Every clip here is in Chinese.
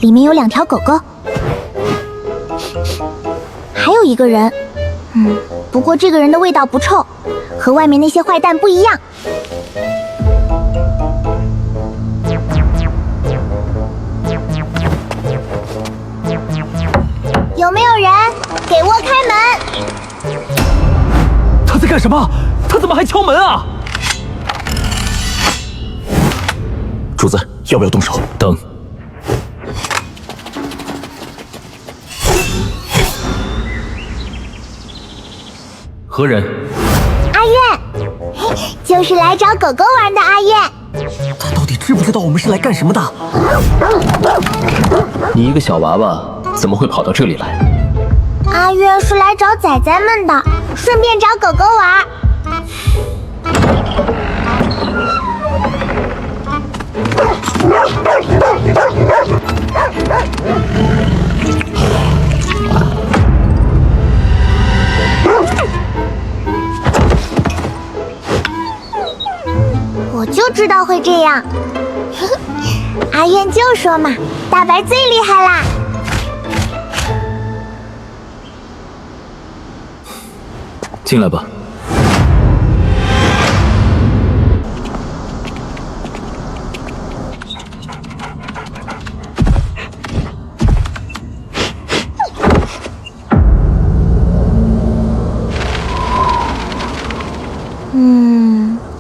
里面有2条狗狗，还有一个人。不过这个人的味道不臭，和外面那些坏蛋不一样。有没有人？给我开门！他在干什么？他怎么还敲门啊？主子，要不要动手？等。何人？阿苑，就是来找狗狗玩的阿苑。他到底知不知道我们是来干什么的？你一个小娃娃，怎么会跑到这里来？阿苑是来找仔仔们的，顺便找狗狗玩。我就知道会这样。阿苑就说嘛，大白最厉害啦。进来吧。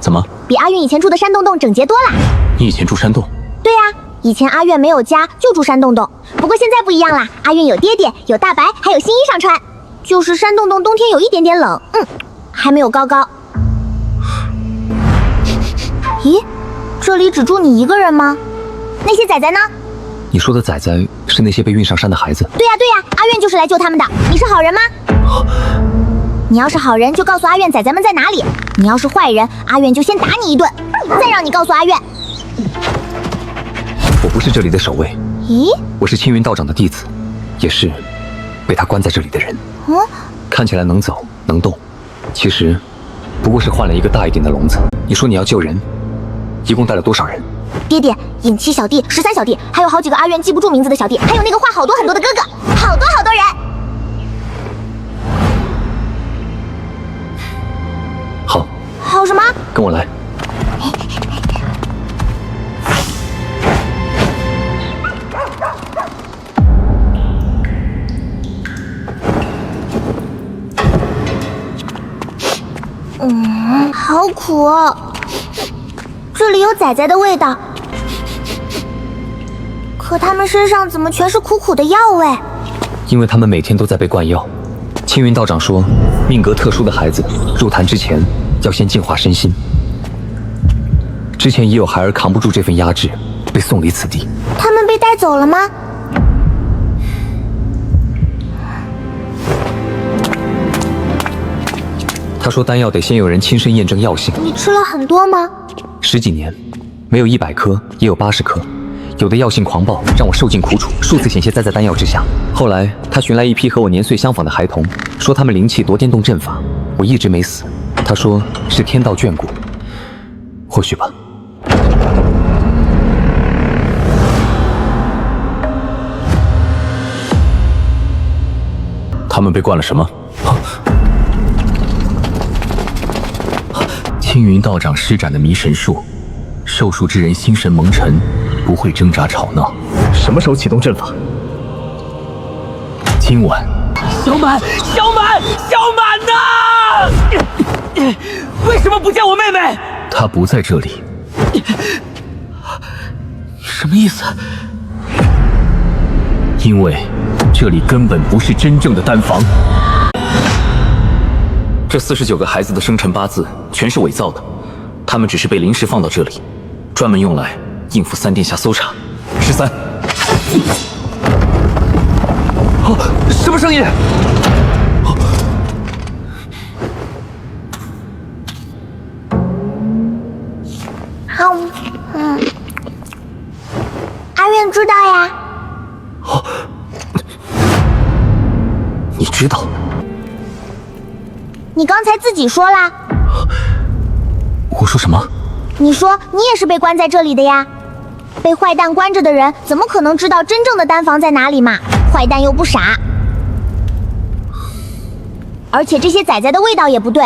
怎么？比阿苑以前住的山洞洞整洁多了。你以前住山洞？对呀，以前阿苑没有家，就住山洞洞。不过现在不一样啦，阿苑有爹爹，有大白，还有新衣裳穿。就是山洞洞冬天有一点点冷，还没有高高。咦，这里只住你一个人吗？那些仔仔呢？你说的仔仔是那些被运上山的孩子？对呀对呀，阿苑就是来救他们的。你是好人吗？你要是好人，就告诉阿苑仔仔们在哪里；你要是坏人，阿苑就先打你一顿，再让你告诉阿苑。我不是这里的守卫。咦？我是青云道长的弟子，也是被他关在这里的人。看起来能走能动，其实不过是换了一个大一点的笼子。你说你要救人，一共带了多少人？爹爹、尹七小弟、13小弟，还有好几个阿苑记不住名字的小弟，还有那个话好多很多的哥哥，好多好多人。好。好什么？跟我来。好苦哦，这里有仔仔的味道，可他们身上怎么全是苦苦的药味？因为他们每天都在被灌药。青云道长说，命格特殊的孩子入坛之前要先净化身心。之前也有孩儿扛不住这份压制，被送离此地。他们被带走了吗？他说丹药得先有人亲身验证药性。你吃了很多吗？10几年，没有100颗，也有80颗。有的药性狂暴，让我受尽苦楚，数次险些栽在丹药之下。后来他寻来一批和我年岁相仿的孩童，说他们灵气夺颠动阵法，我一直没死。他说是天道眷顾，或许吧。他们被灌了什么？青云道长施展的迷神术，受术之人心神蒙尘，不会挣扎吵闹。什么时候启动阵法？今晚。小满呢？为什么不见我妹妹？她不在这里。什么意思？因为这里根本不是真正的丹房。这49个孩子的生辰八字全是伪造的，他们只是被临时放到这里，专门用来应付3殿下搜查。13。什么声音？阿苑知道呀。你知道？你刚才自己说啦。我说什么？你说你也是被关在这里的呀。被坏蛋关着的人怎么可能知道真正的丹房在哪里嘛？坏蛋又不傻。而且这些仔仔的味道也不对，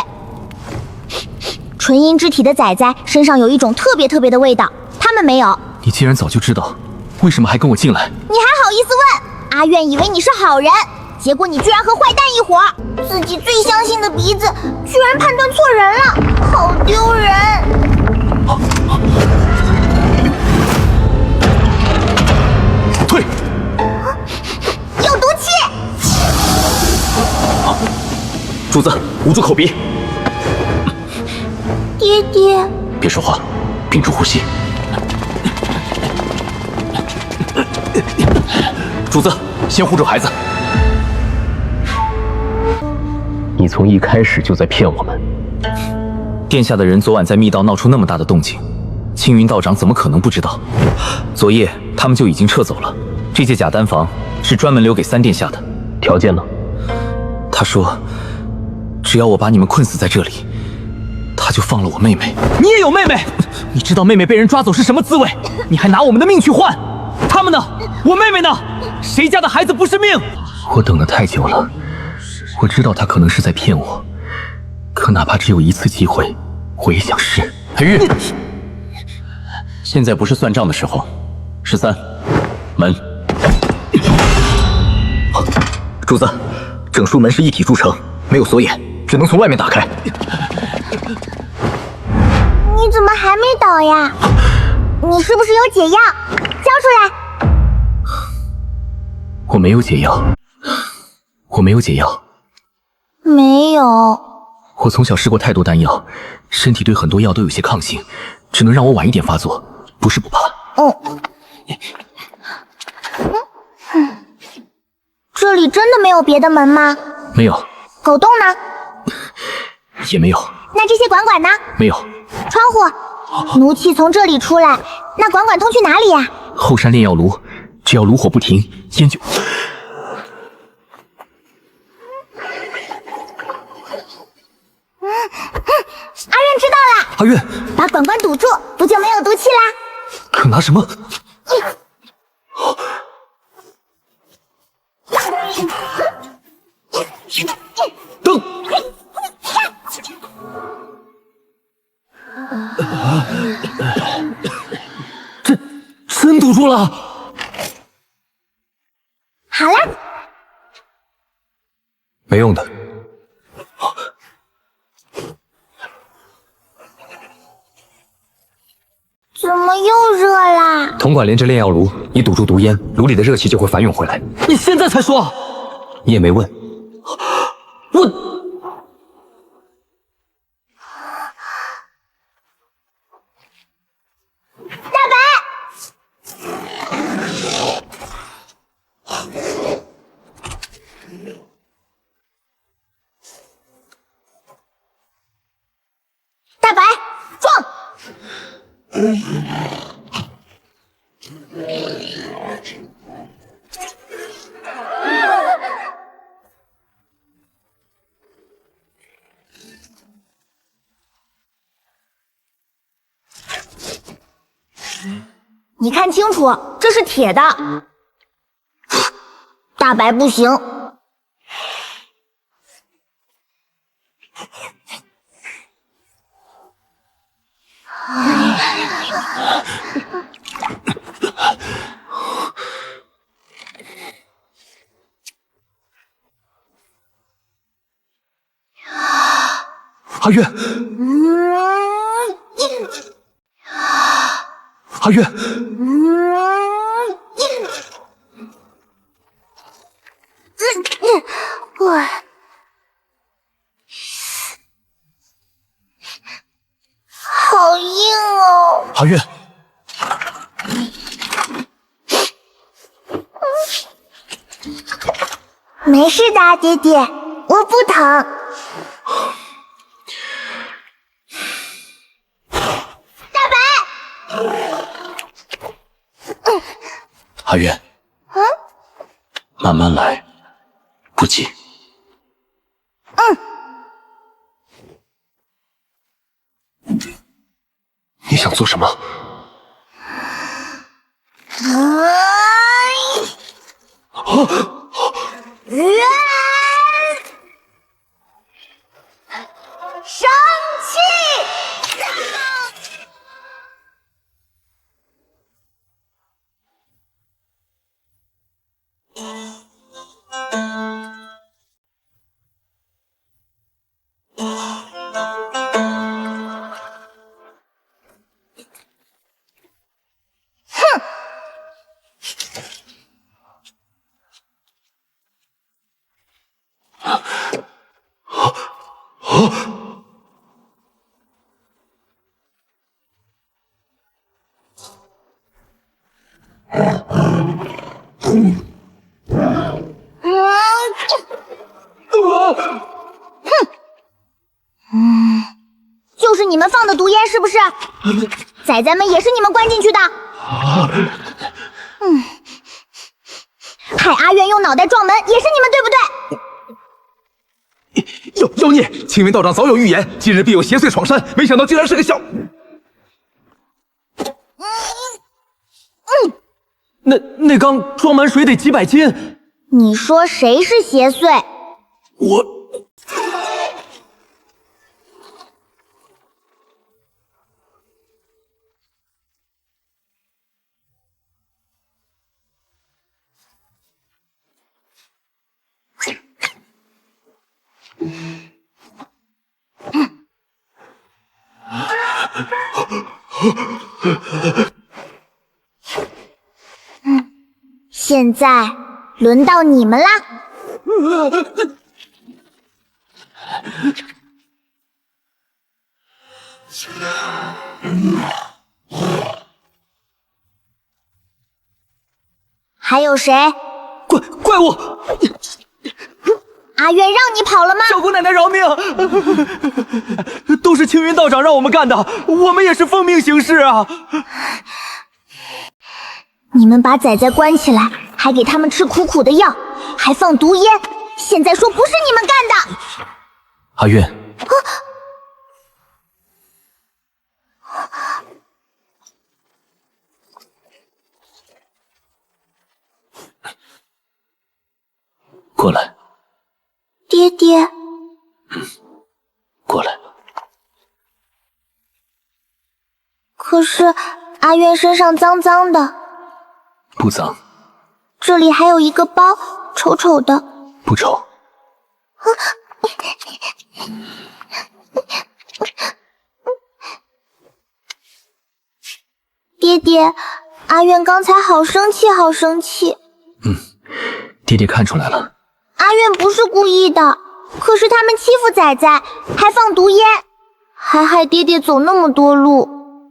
纯阴之体的仔仔身上有一种特别的味道，他们没有。你既然早就知道，为什么还跟我进来？你还好意思问？阿苑以为你是好人，结果你居然和坏蛋一伙，自己最相信的鼻子居然判断错人了，好丢人！退！有毒气！主子，捂住口鼻。爹爹，别说话，屏住呼吸。主子，先护住孩子。你从一开始就在骗我们。殿下的人昨晚在密道闹出那么大的动静，青云道长怎么可能不知道？昨夜他们就已经撤走了。这间假丹房是专门留给三殿下的。条件呢？他说，只要我把你们困死在这里，他就放了我妹妹。你也有妹妹？你知道妹妹被人抓走是什么滋味？你还拿我们的命去换？他们呢？我妹妹呢？谁家的孩子不是命？我等得太久了，我知道他可能是在骗我，可哪怕只有一次机会，我也想试。裴玉，现在不是算账的时候。13，门。主子，整数门是一体铸成，没有锁眼，只能从外面打开。你怎么还没倒呀？你是不是有解药？交出来！我没有解药，我没有解药。没有。我从小试过太多丹药，身体对很多药都有些抗性，只能让我晚一点发作，不是不怕。这里真的没有别的门吗？没有。狗洞呢？也没有。那这些管管呢？没有。窗户，奴气从这里出来，那管管通去哪里呀？后山炼药炉，只要炉火不停，烟就……阿苑知道了。阿苑，把管管堵住，不就没有毒气啦？可拿什么？灯！这真堵住了。好了，没用的。怎么又热啦？铜管连着炼药炉，你堵住毒烟，炉里的热气就会反涌回来。你现在才说？你也没问。我……大白，大白，撞！你看清楚，这是铁的。大白不行。阿月，阿月，我好硬哦。阿月，没事的，爹爹，我不疼。阿月，慢慢来，不急。你想做什么？生气！就是你们放的毒烟是不是？仔仔们也是你们关进去的。害阿渊用脑袋撞门也是你们，对不对？妖孽！青云道长早有预言，今日必有邪祟闯山，没想到竟然是个小……那缸装满水得几百斤。你说谁是邪祟？我。现在轮到你们啦！还有谁？怪物！阿渊让你跑了吗？小姑奶奶饶命！都是青云道长让我们干的，我们也是奉命行事啊！你们把仔仔关起来，还给他们吃苦苦的药，还放毒烟，现在说不是你们干的！阿渊，过来。爹爹，过来。可是阿渊身上脏脏的。不脏。这里还有一个包，丑丑的。不丑。爹爹，阿渊刚才好生气，好生气。爹爹看出来了。阿渊不是故意的，可是他们欺负仔仔，还放毒烟，还害爹爹走那么多路。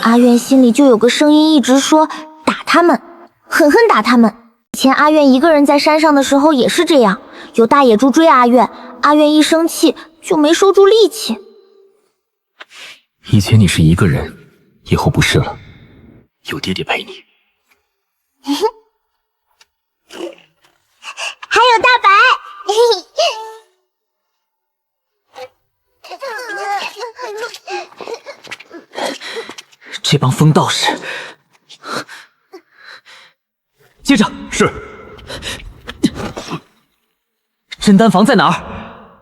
阿渊心里就有个声音一直说打他们，狠狠打他们。以前阿渊一个人在山上的时候也是这样，有大野猪追阿渊，阿渊一生气就没收住力气。以前你是一个人，以后不是了，有爹爹陪你。还有大白，这帮疯道士。接着是。真丹房在哪儿？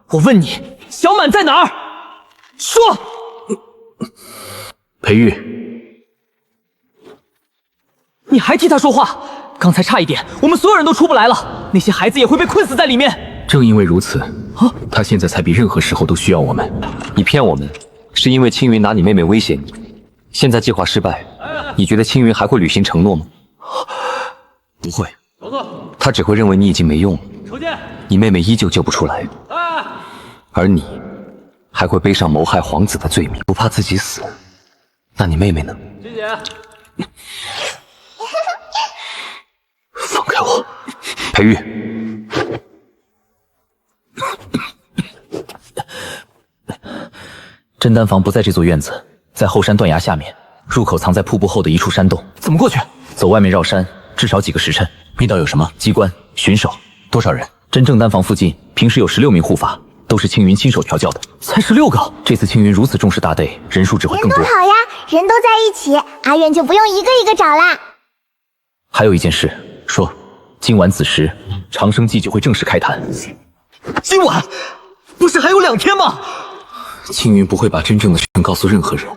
我问你，小满在哪儿？说。裴玉，你还替他说话？刚才差一点，我们所有人都出不来了，那些孩子也会被困死在里面。正因为如此，他现在才比任何时候都需要我们。你骗我们，是因为青云拿你妹妹威胁你。现在计划失败，你觉得青云还会履行承诺吗？不会，他只会认为你已经没用了，你妹妹依旧救不出来，而你还会背上谋害皇子的罪名。不怕自己死，那你妹妹呢？谢谢。放开我，裴玉。真丹房不在这座院子，在后山断崖下面，入口藏在瀑布后的一处山洞。怎么过去？走外面绕山，至少几个时辰。密道有什么？机关、巡守。多少人？真正丹房附近平时有16名护法，都是青云亲手调教的。才16个？这次青云如此重视大队，人数只会更多。人多好呀，人都在一起，阿渊就不用一个一个找啦。还有一件事，说今晚子时，长生祭就会正式开坛。今晚不是还有2天吗？青云不会把真正的事情告诉任何人，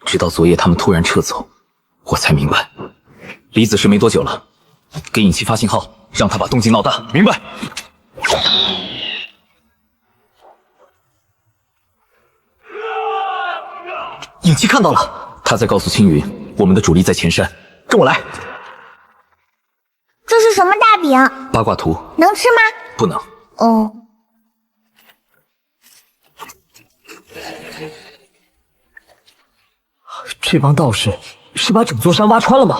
直到昨夜他们突然撤走，我才明白。离子时没多久了，给尹七发信号，让他把动静闹大。明白。尹七看到了，他在告诉青云，我们的主力在前山，跟我来。这是什么大饼？八卦图能吃吗？不能。哦，这帮道士是把整座山挖穿了吗？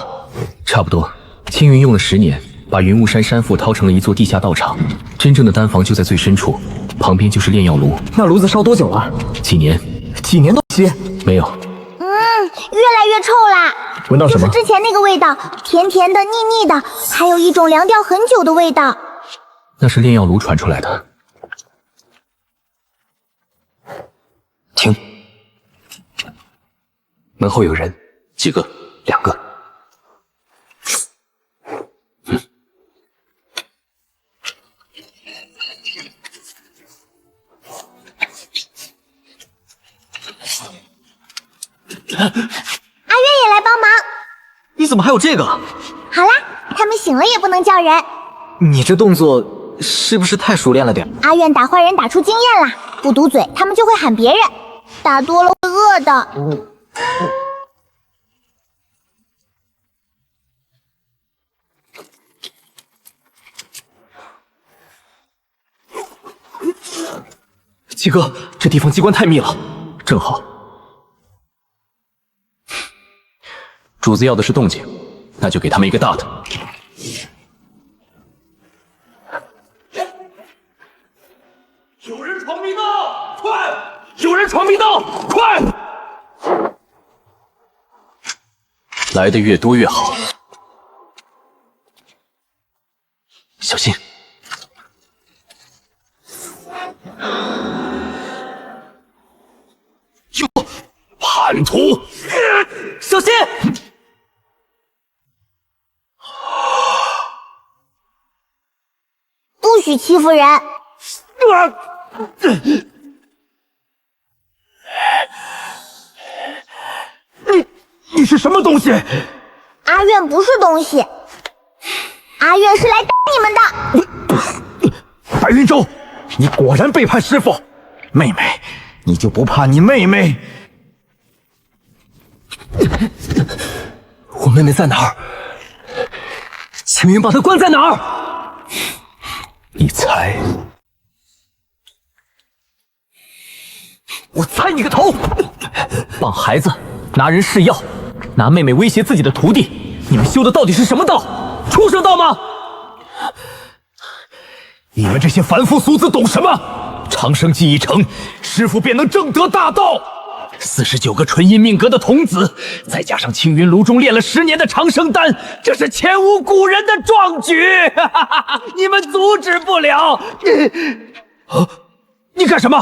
差不多。青云用了10年，把云雾山山腹掏成了一座地下道场，真正的丹房就在最深处，旁边就是炼药炉。那炉子烧多久了？几年？几年都不熄？没有。越来越臭啦！闻到什么？就是之前那个味道，甜甜的、腻腻的，还有一种凉掉很久的味道。那是炼药炉传出来的。停！门后有人。几个？2个。阿月也来帮忙。你怎么还有这个？好啦，他们醒了也不能叫人。你这动作是不是太熟练了点？阿院打坏人打出经验啦，不堵嘴，他们就会喊别人，打多了会饿的。七哥，这地方机关太密了，正好。主子要的是动静，那就给他们一个大的。有人闯密道，快！有人闯密道，快！来的越多越好，小心！有叛徒！小心！不许欺负人！你是什么东西？阿院不是东西，阿院是来打你们的。白云舟，你果然背叛师傅。妹妹，你就不怕你妹妹？我妹妹在哪儿？青云把她关在哪儿？你猜？我猜你个头！帮孩子拿人试药，拿妹妹威胁自己的徒弟，你们修的到底是什么道？畜生道吗？你们这些凡夫俗子懂什么？长生祭一成，师傅便能正得大道。49个纯阴命格的童子，再加上青云炉中炼了10年的长生丹，这是前无古人的壮举，你们阻止不了。你干什么？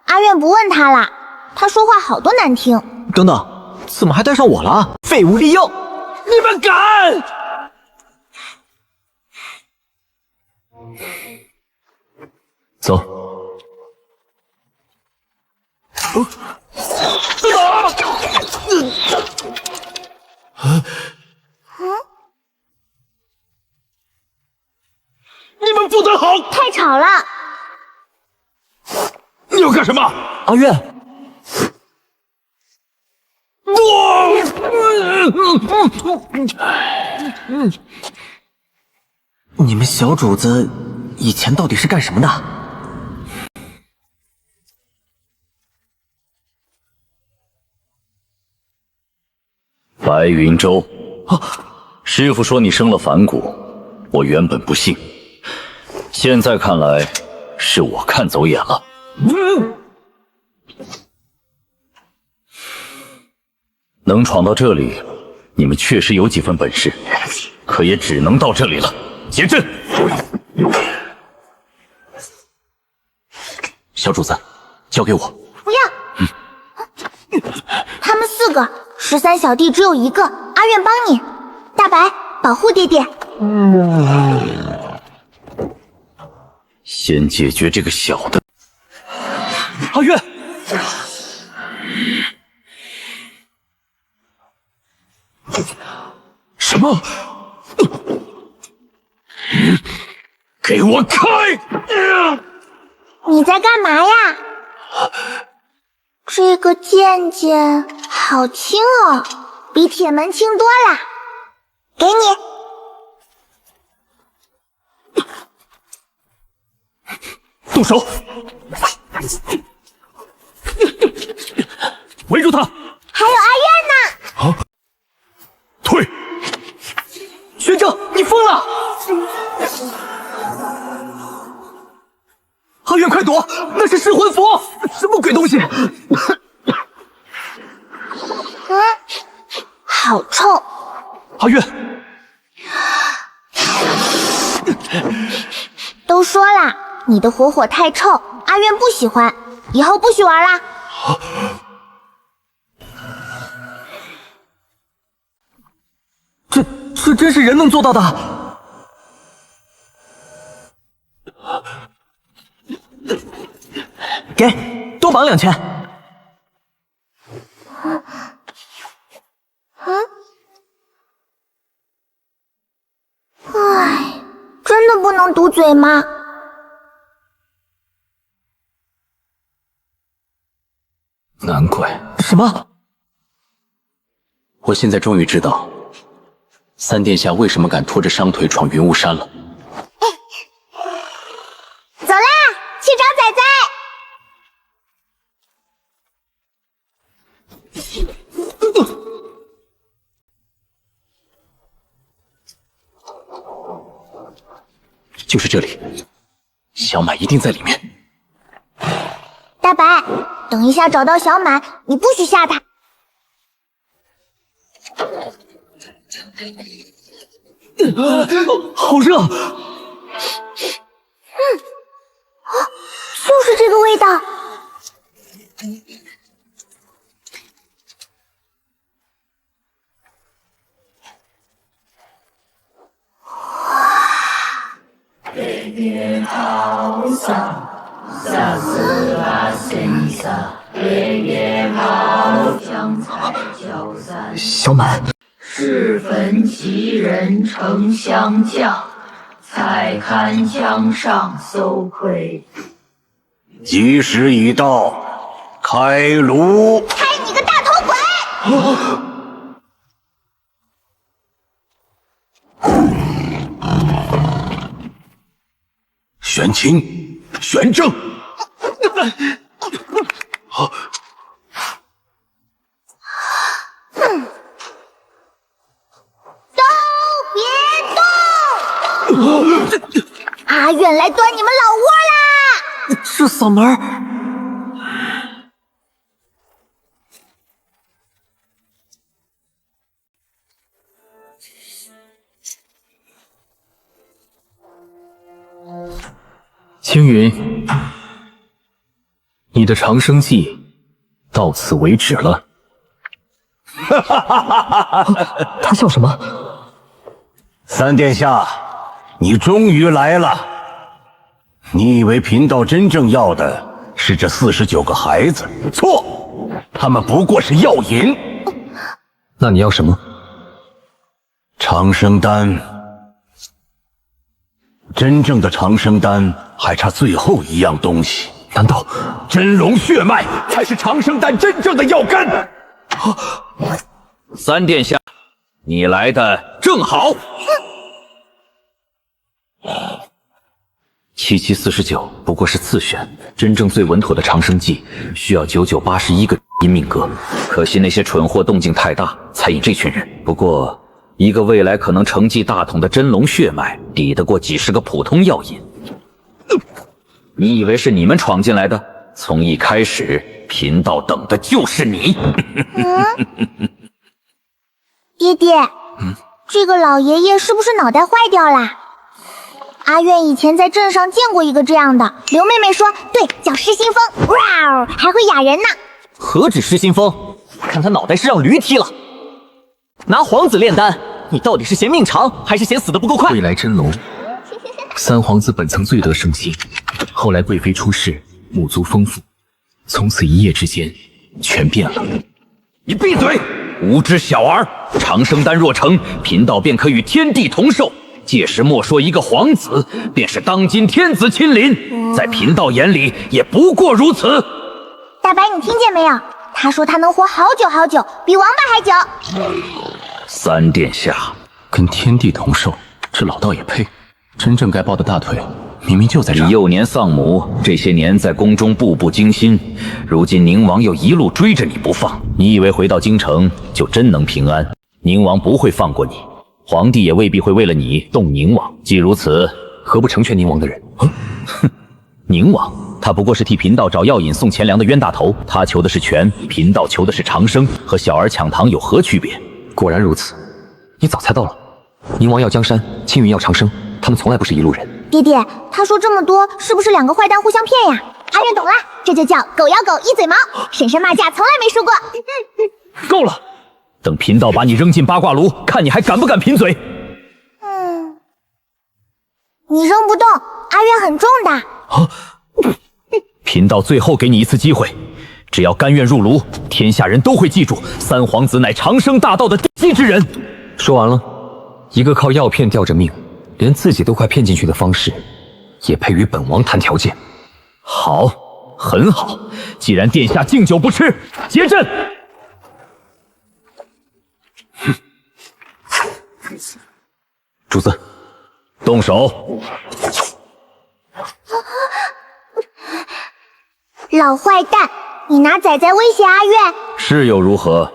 阿院不问他啦，他说话好多难听。等等，怎么还带上我了？废物利用！你们敢！走。你们不得好！太吵了！你要干什么？阿月，你们小主子以前到底是干什么的？白云舟，师傅说你生了反骨，我原本不信，现在看来是我看走眼了。能闯到这里，你们确实有几分本事，可也只能到这里了。结阵！小主子，交给我。不要！他们4个，13小弟只有1个，阿院帮你。大白，保护爹爹。先解决这个小的。阿月，什么？给我开！你在干嘛呀？这个剑剑好轻哦，比铁门轻多了。给你。动手！围住他！还有阿月呢！退！学长，你疯了！阿月，快躲！那是噬魂符，什么鬼东西？好臭！阿月，都说了，你的火太臭，阿月不喜欢，以后不许玩啦。这真是人能做到的？给，多绑2圈。唉，真的不能堵嘴吗？难怪。什么？我现在终于知道，三殿下为什么敢拖着伤腿闯云雾山了。走啦，去找仔仔。就是这里，小满一定在里面。大白，等一下找到小满，你不许吓他。好热！就是这个味道。小满，适逢其人丞相将，才堪江上搜窥。吉时已到，开炉！开你个大头鬼！玄清，玄正，都别动！阿远来端你们老窝啦！这嗓门儿。青云，你的长生计到此为止了。他笑什么？三殿下，你终于来了。你以为贫道真正要的是这49个孩子？错，他们不过是药引。那你要什么？长生丹。真正的长生丹还差最后一样东西，难道真龙血脉才是长生丹真正的药根？三殿下，你来的正好。7749不过是次选，真正最稳妥的长生计需要9981个阴命格，可惜那些蠢货动静太大，才引这群人。不过一个未来可能承继大统的真龙血脉，抵得过几十个普通药引。你以为是你们闯进来的？从一开始，贫道等的就是你。爹爹，这个老爷爷是不是脑袋坏掉啦？阿苑以前在镇上见过一个这样的，刘妹妹说，对，叫失心疯，哇，还会咬人呢。何止失心疯，看他脑袋是让驴踢了。拿皇子炼丹，你到底是嫌命长，还是嫌死得不够快？未来真龙，三皇子本曾最得圣心，后来贵妃出世，母族丰富，从此一夜之间全变了。你闭嘴！无知小儿！长生丹若成，贫道便可与天地同寿。届时莫说一个皇子，便是当今天子亲临，在贫道眼里也不过如此。大白，你听见没有？他说他能活好久好久，比王八还久。三殿下，跟天地同寿，这老道也配？真正该抱的大腿，明明就在这儿。你幼年丧母，这些年在宫中步步惊心，如今宁王又一路追着你不放，你以为回到京城就真能平安？宁王不会放过你，皇帝也未必会为了你动宁王。既如此，何不成全宁王的人？哼，宁王他不过是替贫道找药引送钱粮的冤大头，他求的是权，贫道求的是长生，和小儿抢糖有何区别？果然如此，你早猜到了。宁王要江山，青云要长生，他们从来不是一路人。爹爹，他说这么多，是不是两个坏蛋互相骗呀？阿月懂了，这就叫狗咬狗一嘴毛，婶婶骂架从来没输过。够了，等贫道把你扔进八卦炉，看你还敢不敢贫嘴。你扔不动，阿月很重的。贫道最后给你一次机会，只要甘愿入炉，天下人都会记住三皇子乃长生大道的地基之人。说完了，一个靠药骗吊着命，连自己都快骗进去的方式，也配与本王谈条件？好，很好。既然殿下敬酒不吃，结阵。主子，动手。老坏蛋，你拿仔仔威胁阿月，是又如何？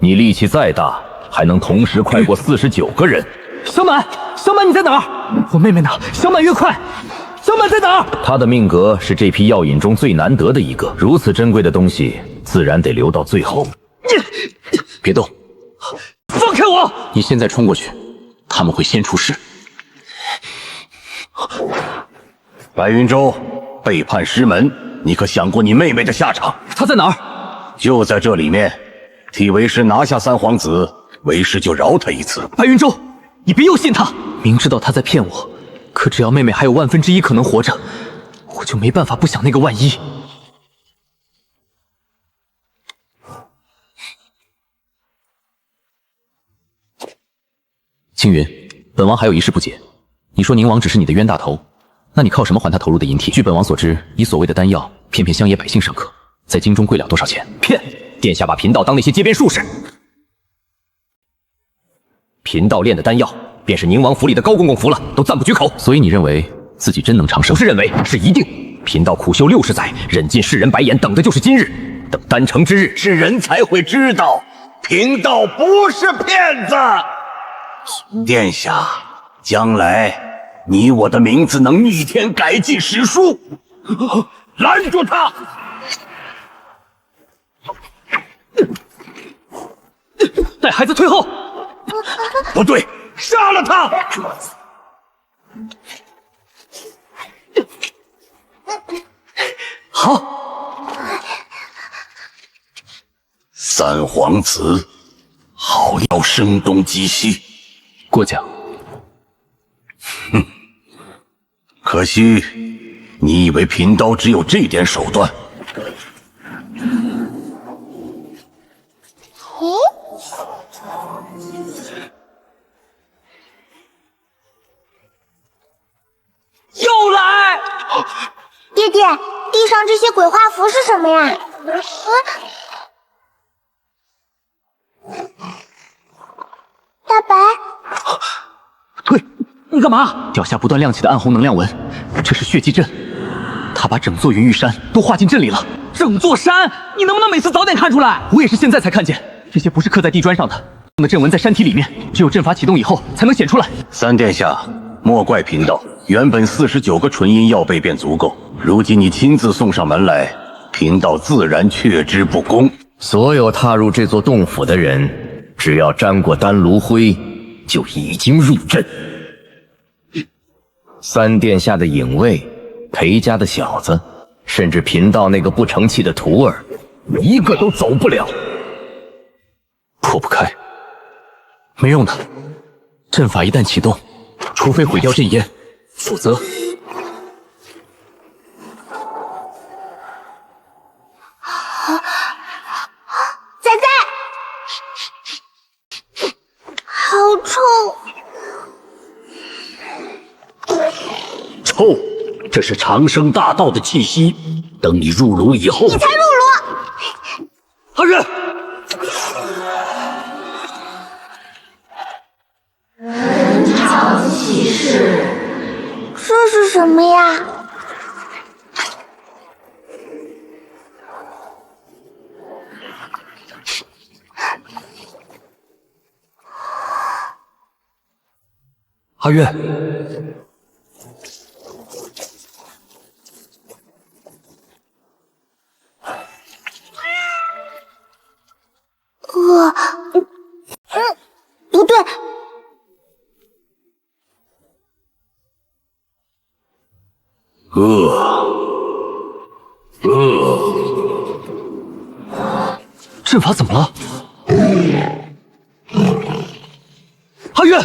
你力气再大，还能同时快过49个人。小满，小满你在哪儿？我妹妹呢？小满月快！小满在哪儿？他的命格是这批药引中最难得的一个，如此珍贵的东西，自然得留到最后。别动，放开我！你现在冲过去，他们会先出事。白云舟背叛师门，你可想过你妹妹的下场？他在哪儿？就在这里面。替为师拿下三皇子，为师就饶他一次。白云舟，你别又信他！明知道他在骗我，可只要妹妹还有1/1000可能活着，我就没办法不想那个万一。青云，本王还有一事不解。你说宁王只是你的冤大头，那你靠什么还他投入的银替？据本王所知，你所谓的丹药，骗骗乡野百姓尚可，在京中贵了多少钱？骗！殿下把贫道当那些街边术士。贫道炼的丹药，便是宁王府里的高公公服了，都赞不绝口。所以你认为自己真能长生？不是认为，是一定。贫道苦修60载，忍尽世人白眼，等的就是今日。等丹成之日，世人才会知道，贫道不是骗子。殿下，将来你我的名字能逆天改进史书。拦住他！带孩子退后！不对，杀了他！好，三皇子，好药声东击西。过奖。可惜，你以为贫道只有这点手段？又来！爹爹，地上这些鬼画符是什么呀？大白，退！你干嘛？脚下不断亮起的暗红能量纹，这是血祭阵。他把整座云玉山都画进阵里了。整座山？你能不能每次早点看出来？我也是现在才看见，这些不是刻在地砖上的，的阵纹在山体里面，只有阵法启动以后才能显出来。三殿下，莫怪贫道，原本49个纯阴药备便足够，如今你亲自送上门来，贫道自然却之不恭。所有踏入这座洞府的人，只要沾过丹炉灰，就已经入阵。三殿下的影卫，裴家的小子，甚至贫道那个不成器的徒儿，一个都走不了。破不开，没用的。阵法一旦启动，除非毁掉阵烟，否则仔仔，好臭！臭，这是长生大道的气息。等你入炉以后，你才入炉！阿月，人常喜事，这是什么呀？阿月，不对，阵法怎么了？阿月，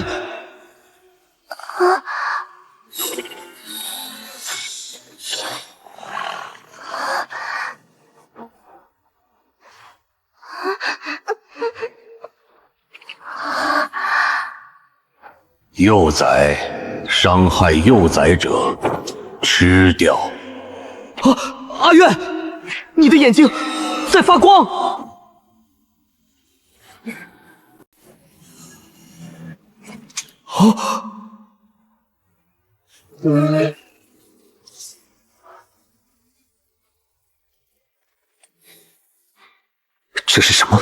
幼崽，伤害幼崽者，吃掉。阿月，你的眼睛在发光。这是什么？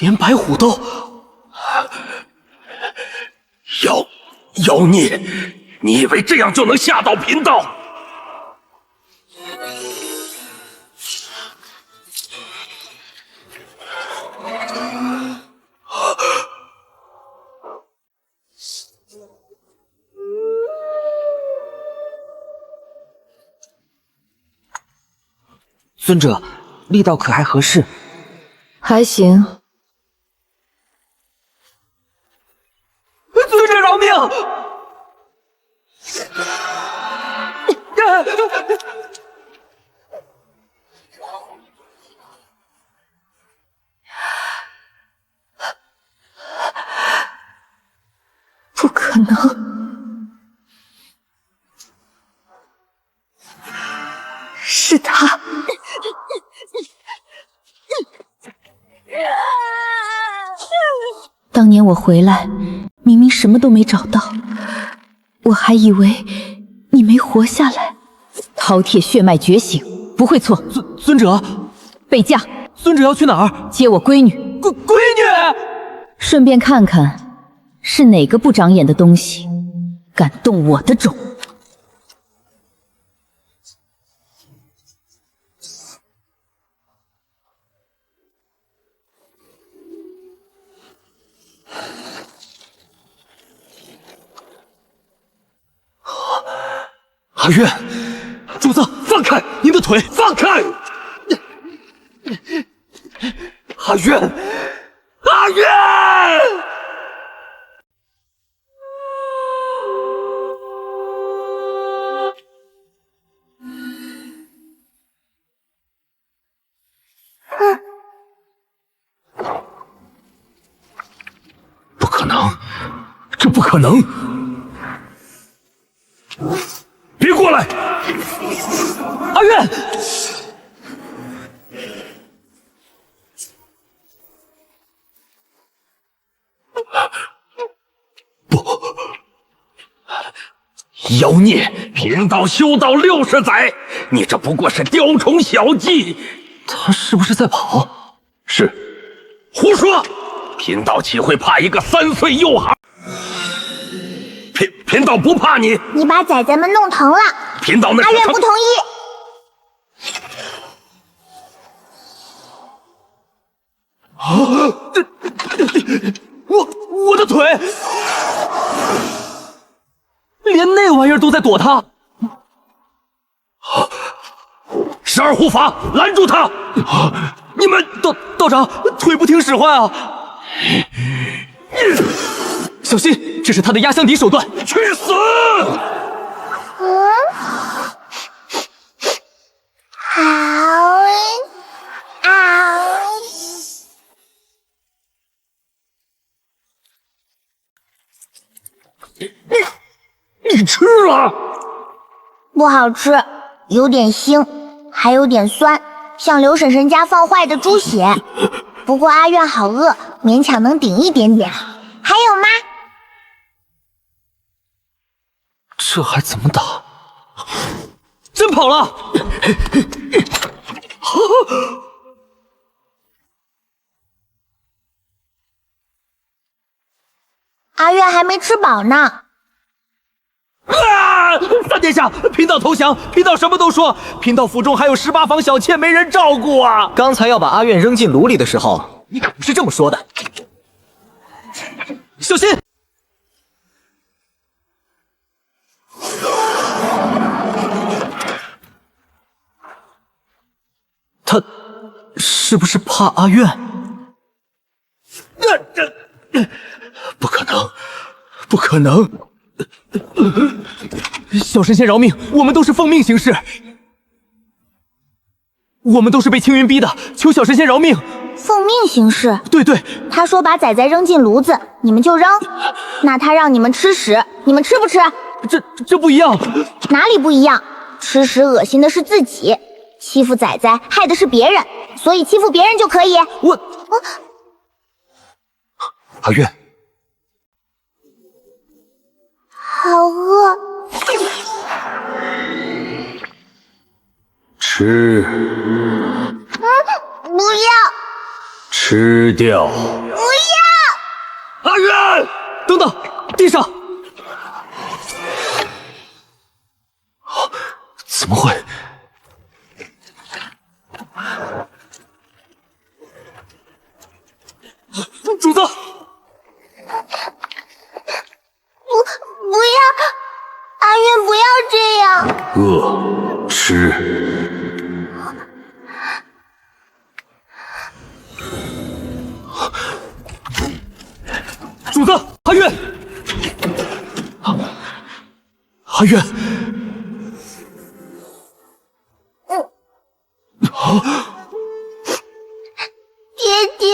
连白虎都妖孽，你以为这样就能吓倒贫道？尊者，力道可还合适？还行。尊者饶命！不可能，是他。当年我回来，明明什么都没找到，我还以为你没活下来。饕餮血脉觉醒，不会错。尊者，备驾。尊者要去哪儿？接我闺女。闺女，顺便看看是哪个不长眼的东西敢动我的种。阿月，主子，放开您的腿，放开！阿月，阿月！不可能，这不可能！别过来！阿月，不，妖孽！贫道修道60载，你这不过是雕虫小技。他是不是在跑？是，胡说！贫道岂会怕一个3岁幼孩？贫道不怕你。你把崽崽们弄疼了，贫道那阿月不同意。我的腿！人都在躲他。十二护法，拦住他！你们道长腿不听使唤啊！小心，这是他的压箱底手段。去死！你吃了？不好吃，有点腥，还有点酸，像刘婶婶家放坏的猪血。不过阿苑好饿，勉强能顶一点点。还有吗？这还怎么打？真跑了！阿苑还没吃饱呢。啊！三殿下，贫道投降！贫道什么都说，贫道府中还有18房小妾没人照顾啊！刚才要把阿苑扔进炉里的时候，你可不是这么说的。小心！他是不是怕阿苑？不可能，不可能！小神仙饶命，我们都是奉命行事，我们都是被青云逼的，求小神仙饶命！奉命行事？对对，他说把仔仔扔进炉子，你们就扔。那他让你们吃屎，你们吃不吃？这不一样。哪里不一样？吃屎恶心的是自己，欺负仔仔害的是别人，所以欺负别人就可以。阿苑，好饿。吃，不要，吃掉。不要！阿苑，等等，地上。怎么会？主子，不要，阿苑不要这样。饿，吃。主子，阿苑，阿苑，爹爹，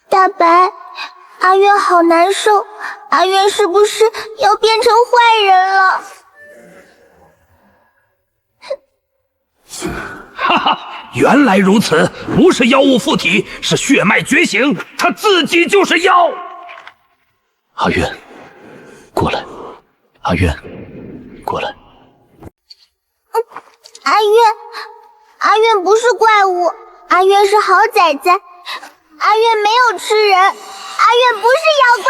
大白，阿苑好难受，阿苑是不是要变成坏人了？哈哈，原来如此，不是妖物附体，是血脉觉醒，他自己就是妖。阿苑，过来，阿苑，过来。阿苑不是怪物，阿苑是好崽崽，阿苑没有吃人，阿苑不是妖怪。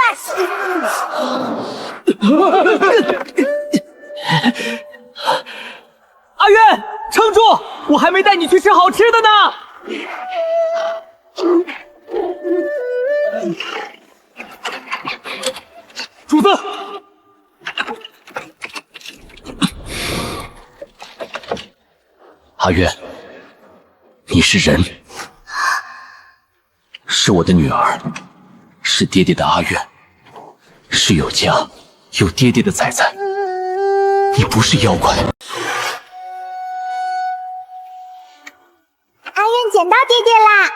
阿苑，撑住！我还没带你去吃好吃的呢。主子，阿苑，你是人，是我的女儿，是爹爹的阿苑，是有家有爹爹的崽崽，你不是妖怪。阿苑捡到爹爹啦！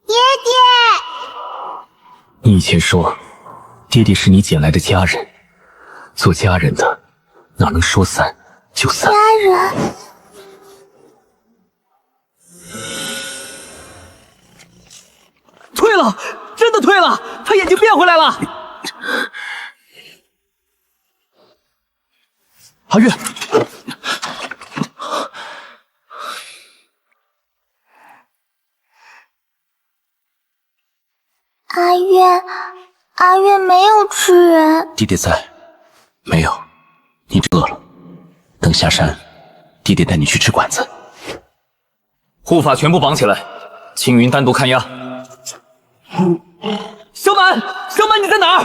爹爹，你以前说，爹爹是你捡来的家人，做家人的哪能说散就散？家人，退了，真的退了，他眼睛变回来了。阿苑，阿苑没有吃人。爹爹在，没有，你饿了，等下山，爹爹带你去吃馆子。护法全部绑起来，青云单独看押。小满，小满你在哪儿？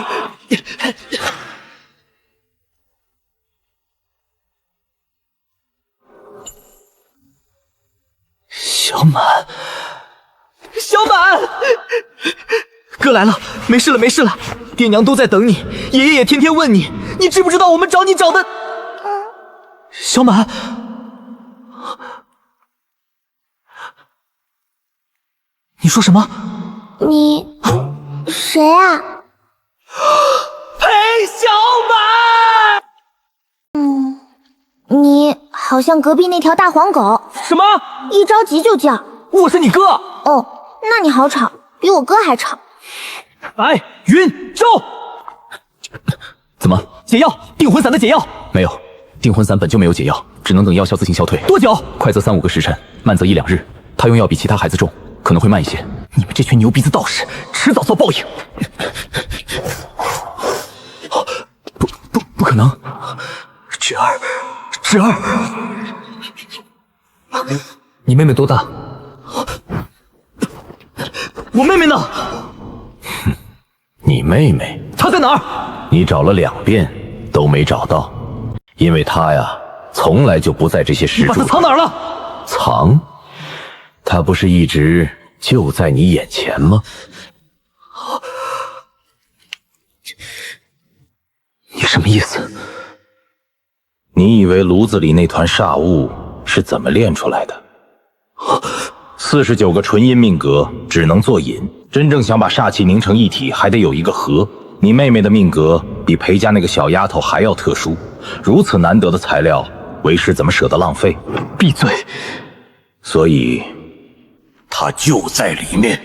小满，小满，哥来了，没事了，没事了，爹娘都在等你，爷爷也天天问你，你知不知道我们找你找的？小满，你说什么？你谁啊？裴小满。你好像隔壁那条大黄狗。什么？一着急就叫。我是你哥。哦，那你好吵，比我哥还吵。白云舟。怎么？解药，定魂散的解药。没有，定魂散本就没有解药，只能等药效自行消退。多久？快则3-5个时辰，慢则1-2日。他用药比其他孩子重，可能会慢一些。你们这群牛鼻子道士，迟早遭报应。不可能！芷儿，芷儿，你妹妹多大？我妹妹呢？你妹妹？她在哪儿？你找了2遍都没找到，因为她呀，从来就不在这些石柱。你把她藏哪儿了？藏？她不是一直就在你眼前吗？你什么意思？你以为炉子里那团煞物是怎么炼出来的？49个纯阴命格只能做引，真正想把煞气凝成一体，还得有一个合。你妹妹的命格比裴家那个小丫头还要特殊，如此难得的材料，为师怎么舍得浪费？闭嘴！所以，她就在里面。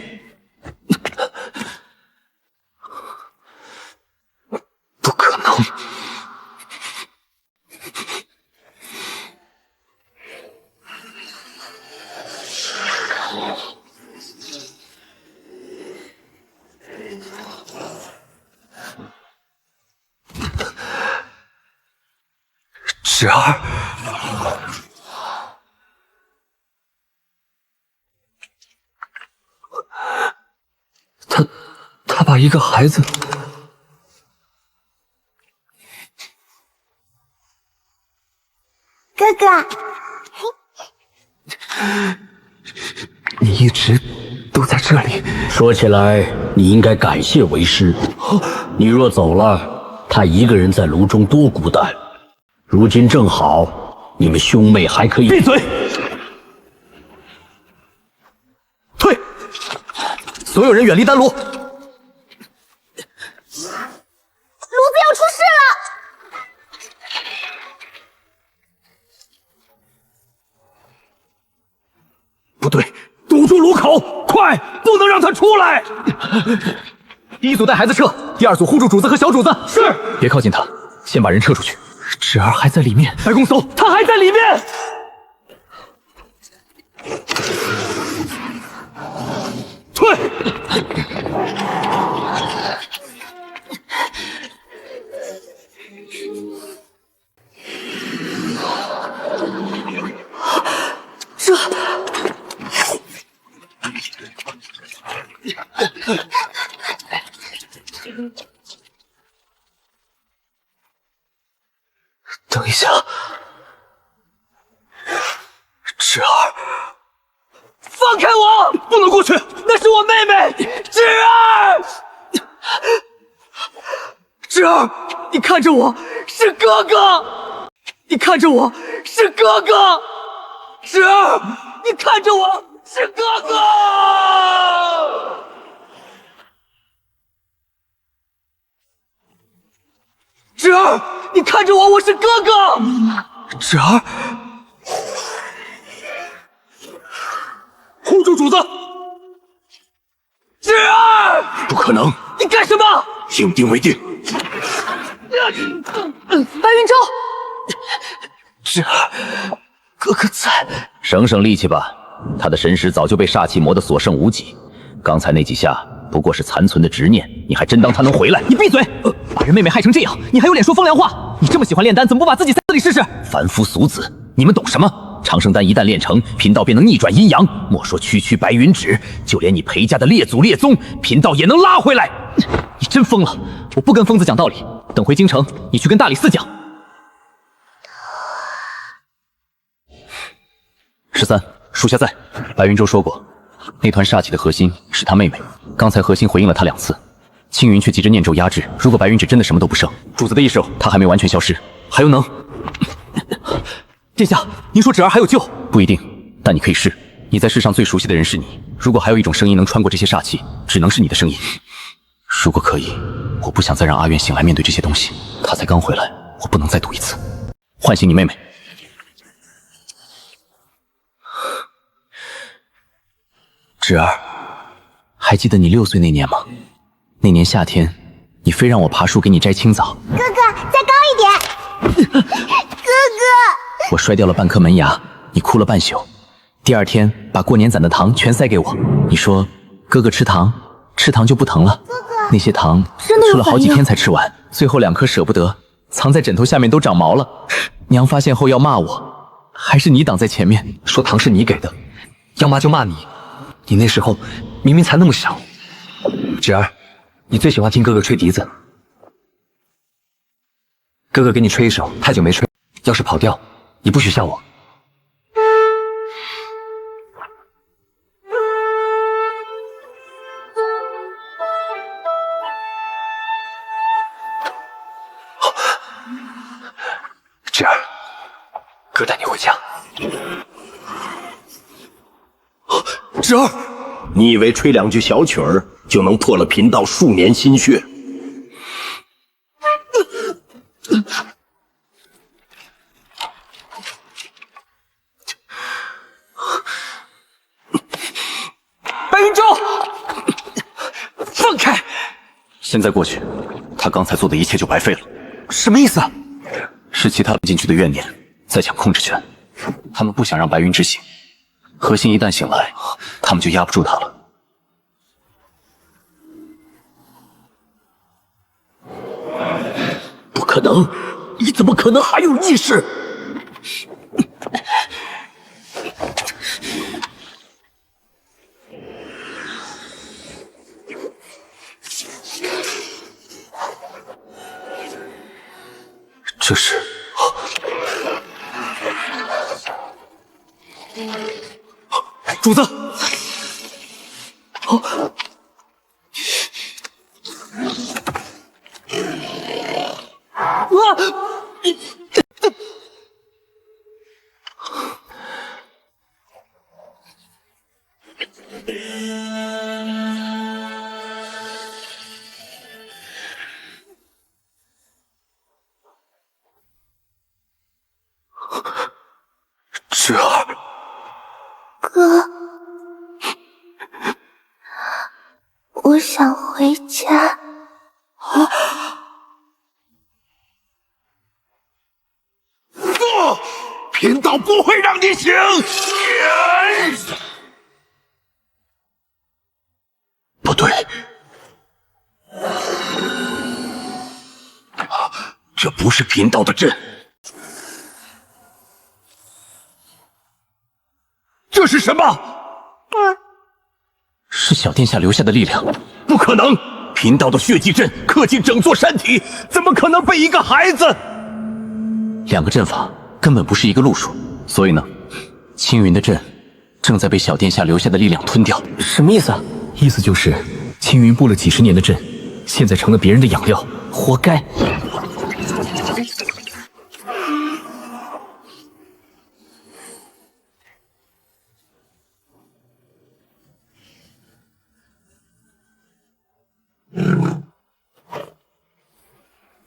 不可能！芷儿，他把一个孩子。哥哥，你一直都在这里。说起来，你应该感谢为师。你若走了，他一个人在炉中多孤单。如今正好，你们兄妹还可以。闭嘴！退！所有人远离丹炉。炉子要出事了！不对，堵住炉口，快，不能让他出来！第一组带孩子撤，第二组护住主子和小主子。是。别靠近他，先把人撤出去。芷儿还在里面，白宫搜，他还在里面。退！等一下，芷儿，放开我！不能过去，那是我妹妹，芷儿！芷儿，你看着我，是哥哥！你看着我，是哥哥！芷儿，你看着我，是哥哥！芷儿，你看着我，我是哥哥。芷儿，护住主子。芷儿，不可能！你干什么？应定为定。白云舟，芷儿，哥哥在。省省力气吧，他的神识早就被煞气磨得所剩无几。刚才那几下不过是残存的执念，你还真当他能回来？你闭嘴！把人妹妹害成这样，你还有脸说风凉话？你这么喜欢炼丹，怎么不把自己塞子里试试？凡夫俗子，你们懂什么？长生丹一旦炼成，贫道便能逆转阴阳。莫说区区白云指，就连你裴家的列祖列宗，贫道也能拉回来。你真疯了！我不跟疯子讲道理。等回京城，你去跟大理寺讲。13，属下在。白云舟说过，那团煞气的核心是他妹妹。刚才核心回应了他2次，青云却急着念咒压制。如果白云指真的什么都不剩，主子的意识他还没完全消失，还有能……殿下，您说芷儿还有救？不一定，但你可以试。你在世上最熟悉的人是你，如果还有一种声音能穿过这些煞气，只能是你的声音。如果可以，我不想再让阿渊醒来面对这些东西。他才刚回来，我不能再赌一次。唤醒你妹妹。芷儿，还记得你6岁那年吗？那年夏天，你非让我爬树给你摘青枣。哥哥，再高一点！哥哥，我摔掉了半颗门牙，你哭了半宿。第2天，把过年攒的糖全塞给我。你说，哥哥吃糖就不疼了。哥哥，那些糖吃了好几天才吃完，最后2颗舍不得，藏在枕头下面都长毛了。娘发现后要骂我，还是你挡在前面，说糖是你给的，要骂就骂你。你那时候明明才那么小。芷儿，你最喜欢听哥哥吹笛子。哥哥给你吹一首，太久没吹，要是跑调，你不许笑我。芷儿，哥带你回家。芷儿，你以为吹2句小曲儿就能破了贫道数年心血？白云舟，放开！现在过去，他刚才做的一切就白费了。什么意思？是其他进去的怨念在抢控制权，他们不想让白云之醒。核心一旦醒来，他们就压不住他了。不可能！你怎么可能还有意识？这是……主子！芷儿，哥，我想回家。不，贫道不会让你醒！不对，这不是贫道的阵。这是什么？是小殿下留下的力量。不可能！贫道的血祭阵刻进整座山体，怎么可能被一个孩子？2个阵法根本不是一个路数，所以呢，青云的阵正在被小殿下留下的力量吞掉。什么意思啊？意思就是青云布了几10年的阵，现在成了别人的养料，活该！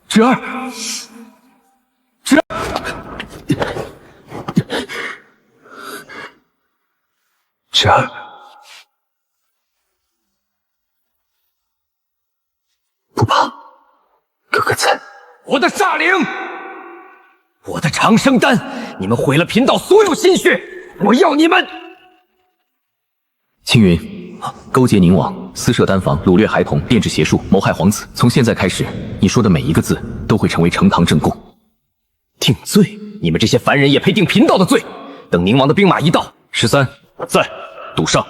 芷儿，芷儿，芷儿，不怕，哥哥在。我的煞灵，我的长生丹，你们毁了贫道所有心血，我要你们！青云。勾结宁王，私设丹房，掳掠孩童，炼制邪术，谋害皇子。从现在开始，你说的每一个字都会成为呈堂证供。定罪？你们这些凡人也配定贫道的罪？等宁王的兵马一到，13在，堵上，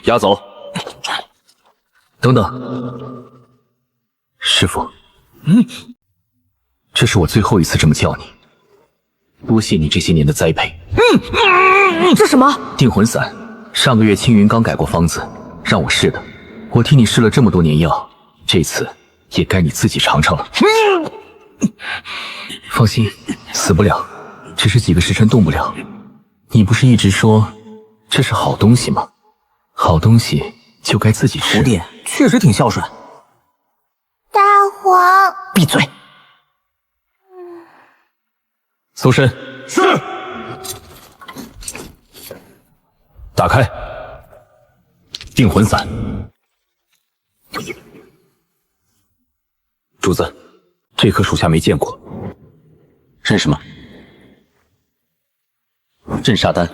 押走。等等，师傅，这是我最后一次这么叫你，多谢你这些年的栽培。这什么？定魂散，上个月青云刚改过方子，让我试的。我替你试了这么多年药，这次也该你自己尝尝了。放心，死不了，只是几个时辰动不了。你不是一直说这是好东西吗？好东西就该自己吃。徒弟确实挺孝顺。大黄，闭嘴！搜身。是。打开。定魂散。主子，这颗属下没见过，认识吗？镇煞丹，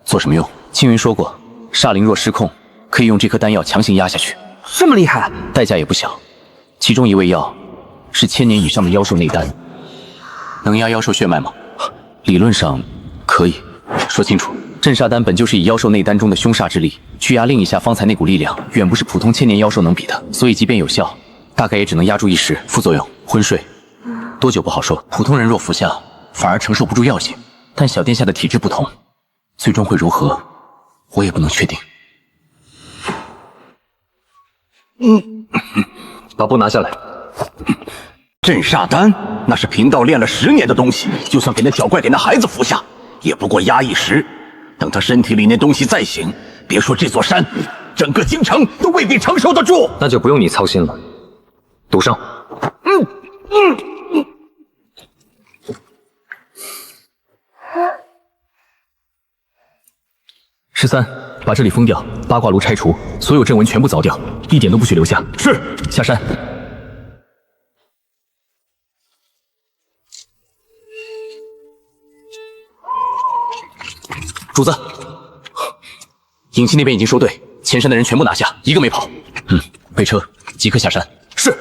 做什么用？青云说过，煞灵若失控，可以用这颗丹药强行压下去。这么厉害，代价也不小。其中一味药是1000年以上的妖兽内丹，能压妖兽血脉吗？理论上可以。说清楚，镇煞丹本就是以妖兽内丹中的凶煞之力去压另一下方才那股力量，远不是普通1000年妖兽能比的。所以即便有效，大概也只能压住一时，副作用昏睡，多久不好说。普通人若服下，反而承受不住药性。但小殿下的体质不同，最终会如何，我也不能确定。把布拿下来。镇煞丹那是贫道练了10年的东西，就算给那小怪给那孩子服下，也不过压一时。等他身体里那东西再醒，别说这座山，整个京城都未必承受得住。那就不用你操心了。堵上。13，把这里封掉，八卦炉拆除，所有阵纹全部凿掉，一点都不许留下。是。下山。主子，影器那边已经收队，前山的人全部拿下，一个没跑。备车，即刻下山。是。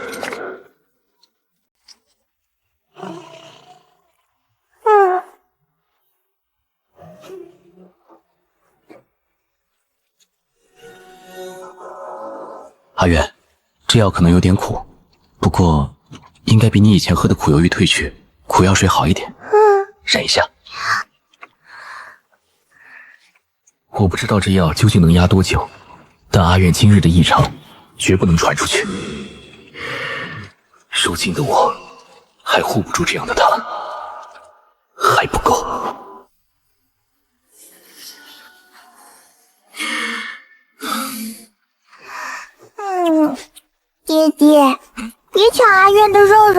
阿远，这药可能有点苦，不过应该比你以前喝的苦油玉褪去，苦药水好一点。忍一下。我不知道这药究竟能压多久，但阿远今日的异常绝不能传出去。如今的我还护不住这样的他，还不够。爹爹，别抢阿远的肉肉。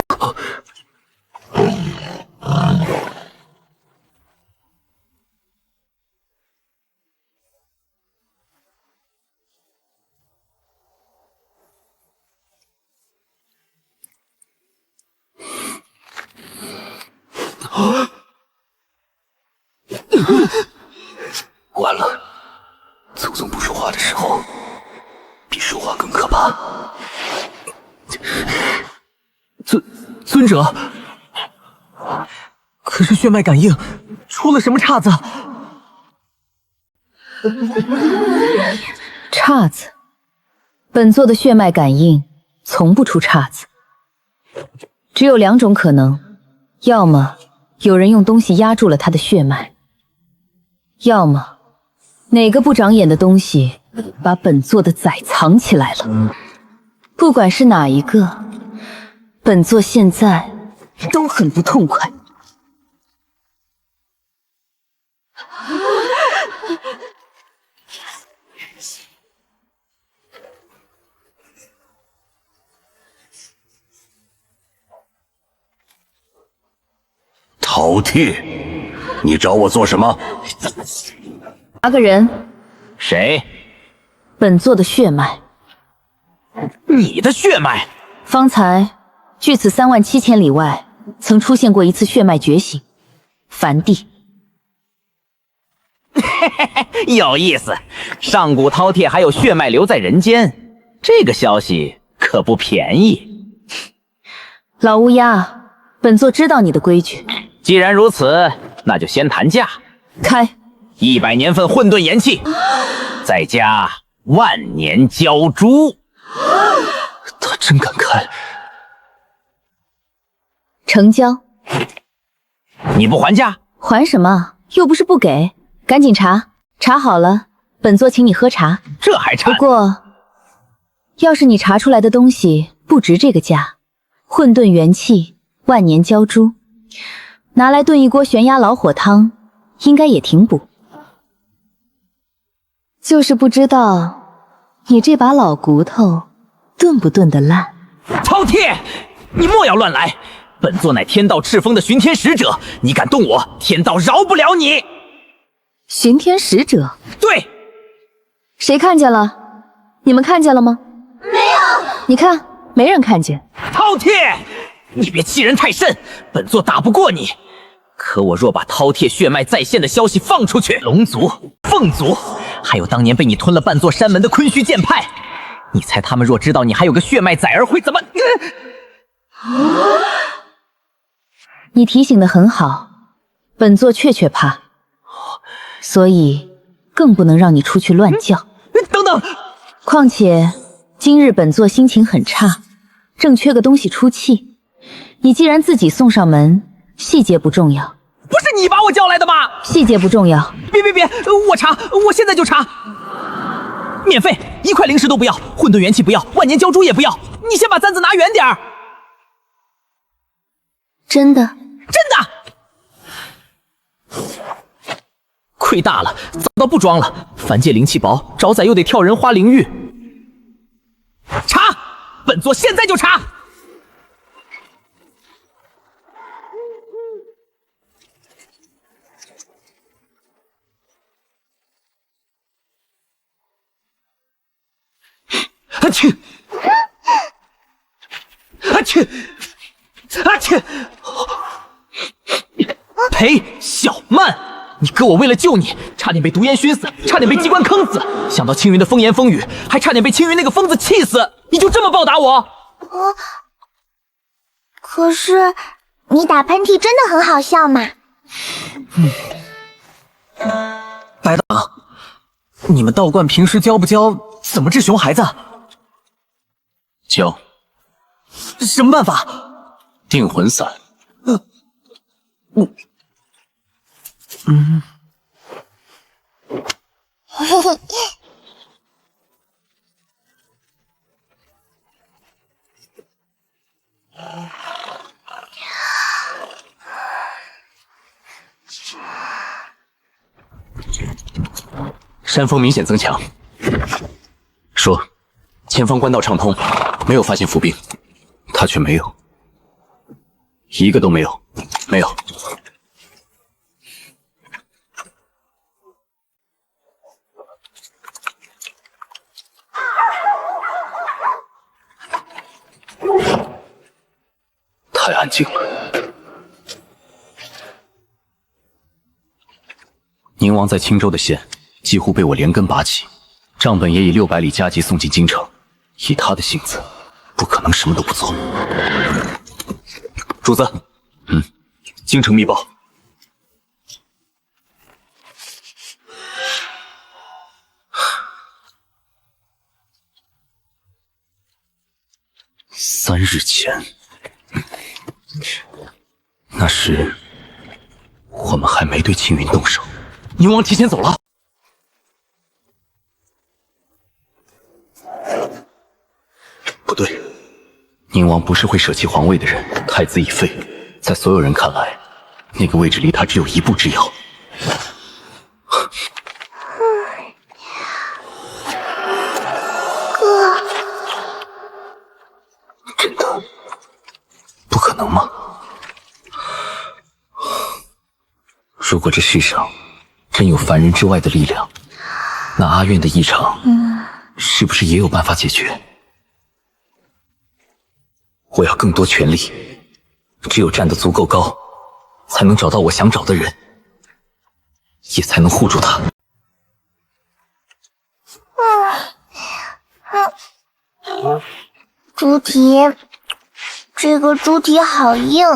完了，祖宗不说话的时候，比说话更可怕。尊者，可是血脉感应出了什么岔子？岔子？本座的血脉感应从不出岔子，只有2种可能：要么有人用东西压住了他的血脉，要么哪个不长眼的东西把本座的崽藏起来了。不管是哪一个，本座现在都很不痛快。饕餮，你找我做什么？拿个人。谁？本座的血脉。你的血脉？方才距此37000里外，曾出现过一次血脉觉醒，梵蒂。有意思，上古饕餮还有血脉留在人间，这个消息可不便宜。老乌鸦，本座知道你的规矩，既然如此，那就先谈价。开100年份混沌元气，再加万年鲛珠。他真敢开！成交。你不还价？还什么？又不是不给，赶紧查，查好了，本座请你喝茶。这还差？不过，要是你查出来的东西不值这个价，混沌元气、万年鲛珠，拿来炖一锅悬崖老火汤，应该也挺补。就是不知道你这把老骨头炖不炖得烂。饕餮，你莫要乱来！本座乃天道敕封的巡天使者，你敢动我，天道饶不了你！巡天使者？对。谁看见了？你们看见了吗？没有。你看，没人看见。饕餮，你别欺人太甚，本座打不过你。可我若把饕餮血脉再现的消息放出去，龙族、凤族，还有当年被你吞了半座山门的昆虚剑派，你猜他们若知道你还有个血脉崽儿会怎么？你提醒得很好，本座确怕，所以更不能让你出去乱叫。等等，况且今日本座心情很差，正缺个东西出气。你既然自己送上门，细节不重要。不是你把我叫来的吗？细节不重要。别，我查，我现在就查。免费，1块零食都不要，混沌元气不要，万年鲛珠也不要。你先把簪子拿远点儿。真的。亏大了，早到不装了。凡界灵气薄，找仔又得跳人花灵玉。查，本座现在就查。啊去！啊去！啊去！裴小曼，你哥我为了救你，差点被毒烟熏死，差点被机关坑死，想到青云的风言风语，还差点被青云那个疯子气死，你就这么报答我？可是你打喷嚏真的很好笑嘛。白党，你们道观平时教不教怎么治熊孩子？教。什么办法？定魂散。山峰明显增强。说，前方官道畅通，没有发现伏兵，他却没有，一个都没有，没有。太安静了。宁王在青州的线几乎被我连根拔起，账本也以600里加急送进京城。以他的性子，不可能什么都不做。主子，京城密报。3日前，那时我们还没对青云动手。宁王提前走了。不对，宁王不是会舍弃皇位的人。太子已废，在所有人看来，那个位置离他只有1步之遥。哥，真的不可能吗？如果这世上真有凡人之外的力量，那阿苑的异常，是不是也有办法解决？我要更多权力，只有站得足够高，才能找到我想找的人，也才能护住他。猪蹄，这个猪蹄好硬。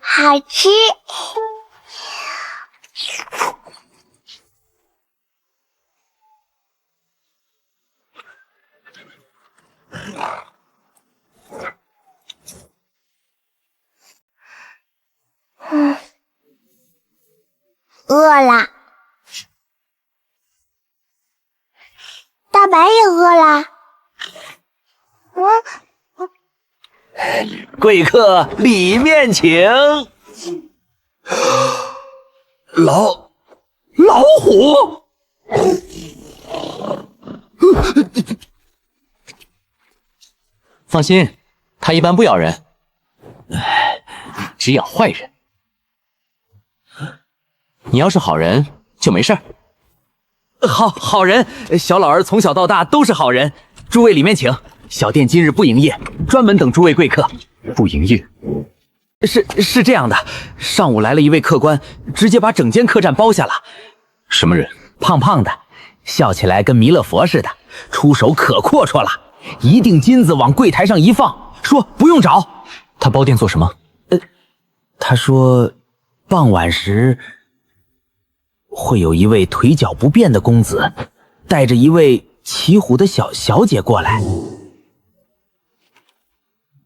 好吃。饿了。大白也饿了。贵客里面请。老虎，放心，它一般不咬人，只咬坏人。你要是好人就没事儿。好人，小老儿从小到大都是好人。诸位里面请，小店今日不营业，专门等诸位贵客。不营业？是这样的，上午来了一位客官，直接把整间客栈包下了。什么人？胖胖的，笑起来跟弥勒佛似的，出手可阔绰了，一锭金子往柜台上一放，说不用找。他包店做什么？他说傍晚时会有一位腿脚不便的公子，带着一位骑虎的小姐过来。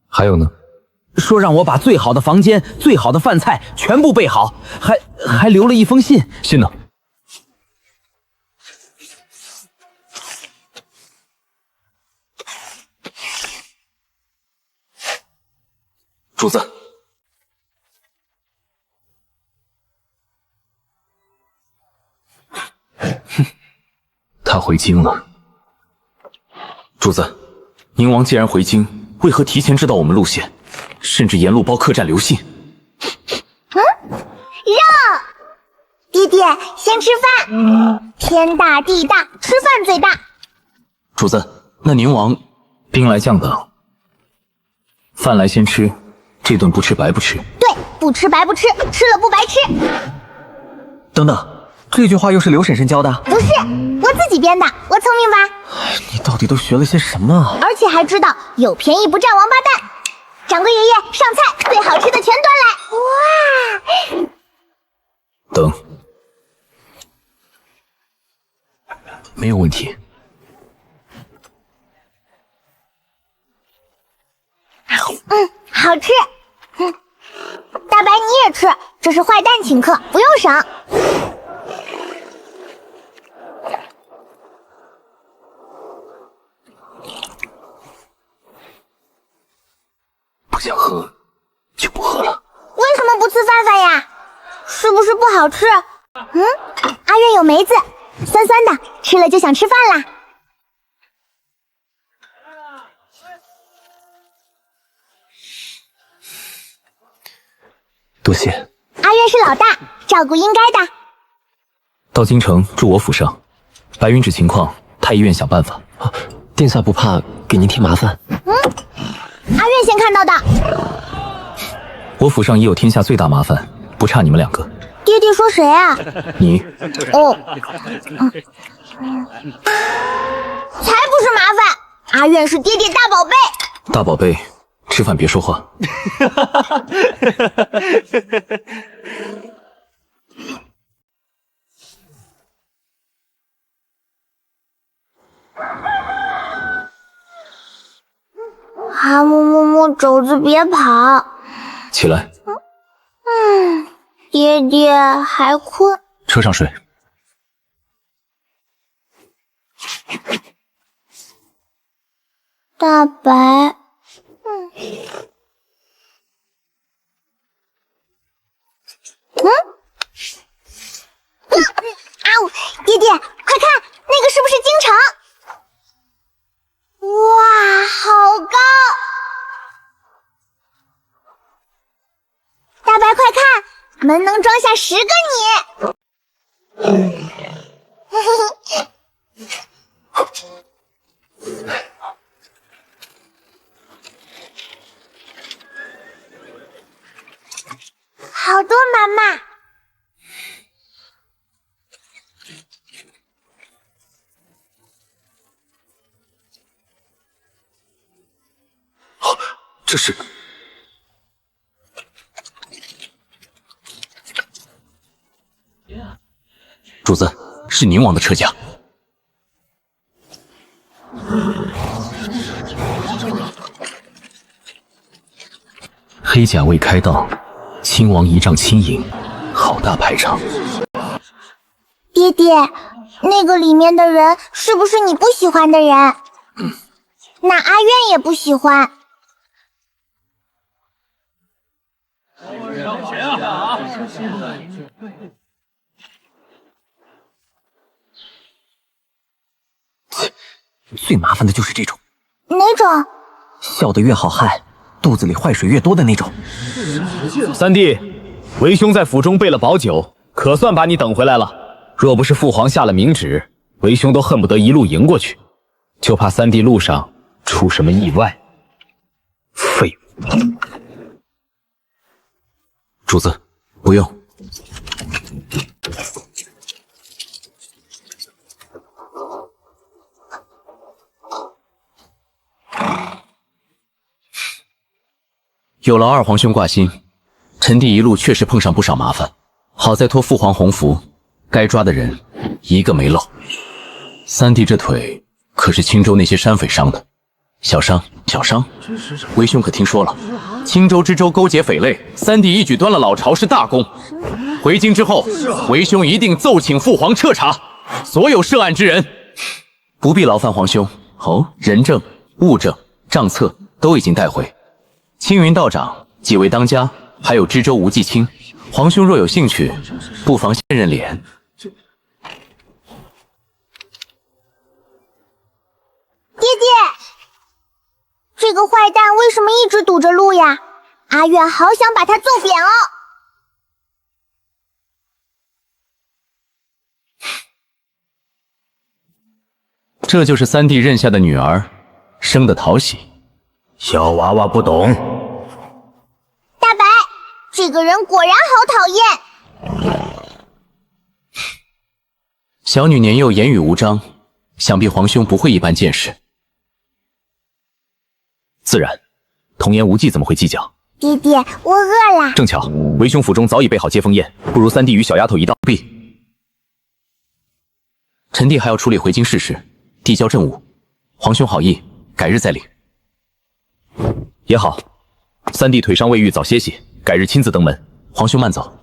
还有呢？说让我把最好的房间、最好的饭菜全部备好，还留了一封信。信呢？主子，他回京了。主子，宁王既然回京，为何提前知道我们路线，甚至沿路包客栈留信？让爹爹先吃饭。天大地大，吃饭最大。主子，那宁王兵来将挡，饭来先吃，这顿不吃白不吃。对，不吃白不吃，吃了不白吃。等等，这句话又是刘婶婶教的？不是，我自己编的，我聪明吧？你到底都学了些什么啊？而且还知道有便宜不占王八蛋。掌柜爷爷，上菜，最好吃的全端来。哇！等，没有问题。好吃。大白你也吃，这是坏蛋请客，不用赏。不想喝就不喝了。为什么不吃饭饭呀？是不是不好吃？阿月有梅子，酸酸的，吃了就想吃饭啦。多谢。阿月是老大，照顾应该的。到京城住我府上，白云指情况，太医院想办法。殿下不怕给您添麻烦？阿月先看到的。我府上也有天下最大麻烦，不差你们两个。爹爹说谁啊？你。哦，才不是麻烦，阿月是爹爹大宝贝。大宝贝，吃饭别说话。哈木木木，肘子别跑。起来。爹爹还困。车上睡。大白。爹爹，快看，那个是不是京城？哇，好高！大白，快看，门能装下10个你。好多妈妈。这是主子，是宁王的车驾。黑甲未开道，亲王仪仗轻盈，好大排场。爹爹，那个里面的人是不是你不喜欢的人？那阿渊也不喜欢。最麻烦的就是这种，哪种？笑得越好汉，肚子里坏水越多的那种。三弟，为兄在府中备了宝酒，可算把你等回来了。若不是父皇下了明旨，为兄都恨不得一路迎过去，就怕三弟路上出什么意外。废物！主子，不用。有了二皇兄挂心，臣弟一路确实碰上不少麻烦，好在托父皇洪福，该抓的人一个没漏。三弟这腿可是青州那些山匪伤的，小伤。为兄可听说了？青州知州勾结匪类，三弟一举端了老巢，是大功。回京之后，为兄一定奏请父皇彻查所有涉案之人，不必劳烦皇兄。人证、物证、账册都已经带回。青云道长、几位当家，还有知州吴继清，皇兄若有兴趣，不妨先认脸。爹爹，这个坏蛋为什么一直堵着路呀？阿远好想把他揍扁哦！这就是三弟认下的女儿，生得讨喜。小娃娃不懂。大白，这个人果然好讨厌。小女年幼，言语无章，想必皇兄不会一般见识。自然，童言无忌怎么会计较？爹爹，我饿了。正巧，为兄府中早已备好接风宴，不如三弟与小丫头一道毕。臣弟还要处理回京事时，递交政务，皇兄好意，改日再领。也好，三弟腿伤未愈，早歇息，改日亲自登门。皇兄慢走。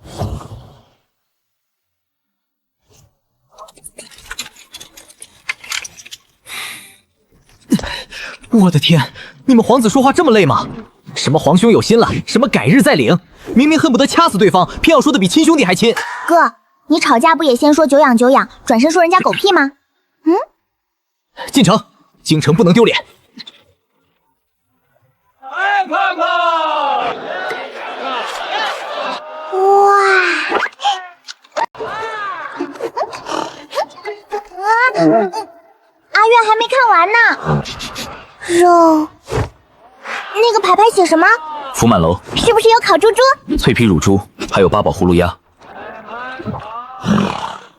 我的天，你们皇子说话这么累吗？什么皇兄有心了，什么改日再领，明明恨不得掐死对方，偏要说的比亲兄弟还亲。哥，你吵架不也先说久仰久仰，转身说人家狗屁吗？进城，京城不能丢脸。哇！阿月还没看完呢。肉，那个牌牌写什么？福满楼是不是有烤猪猪？脆皮乳猪，还有八宝葫芦鸭。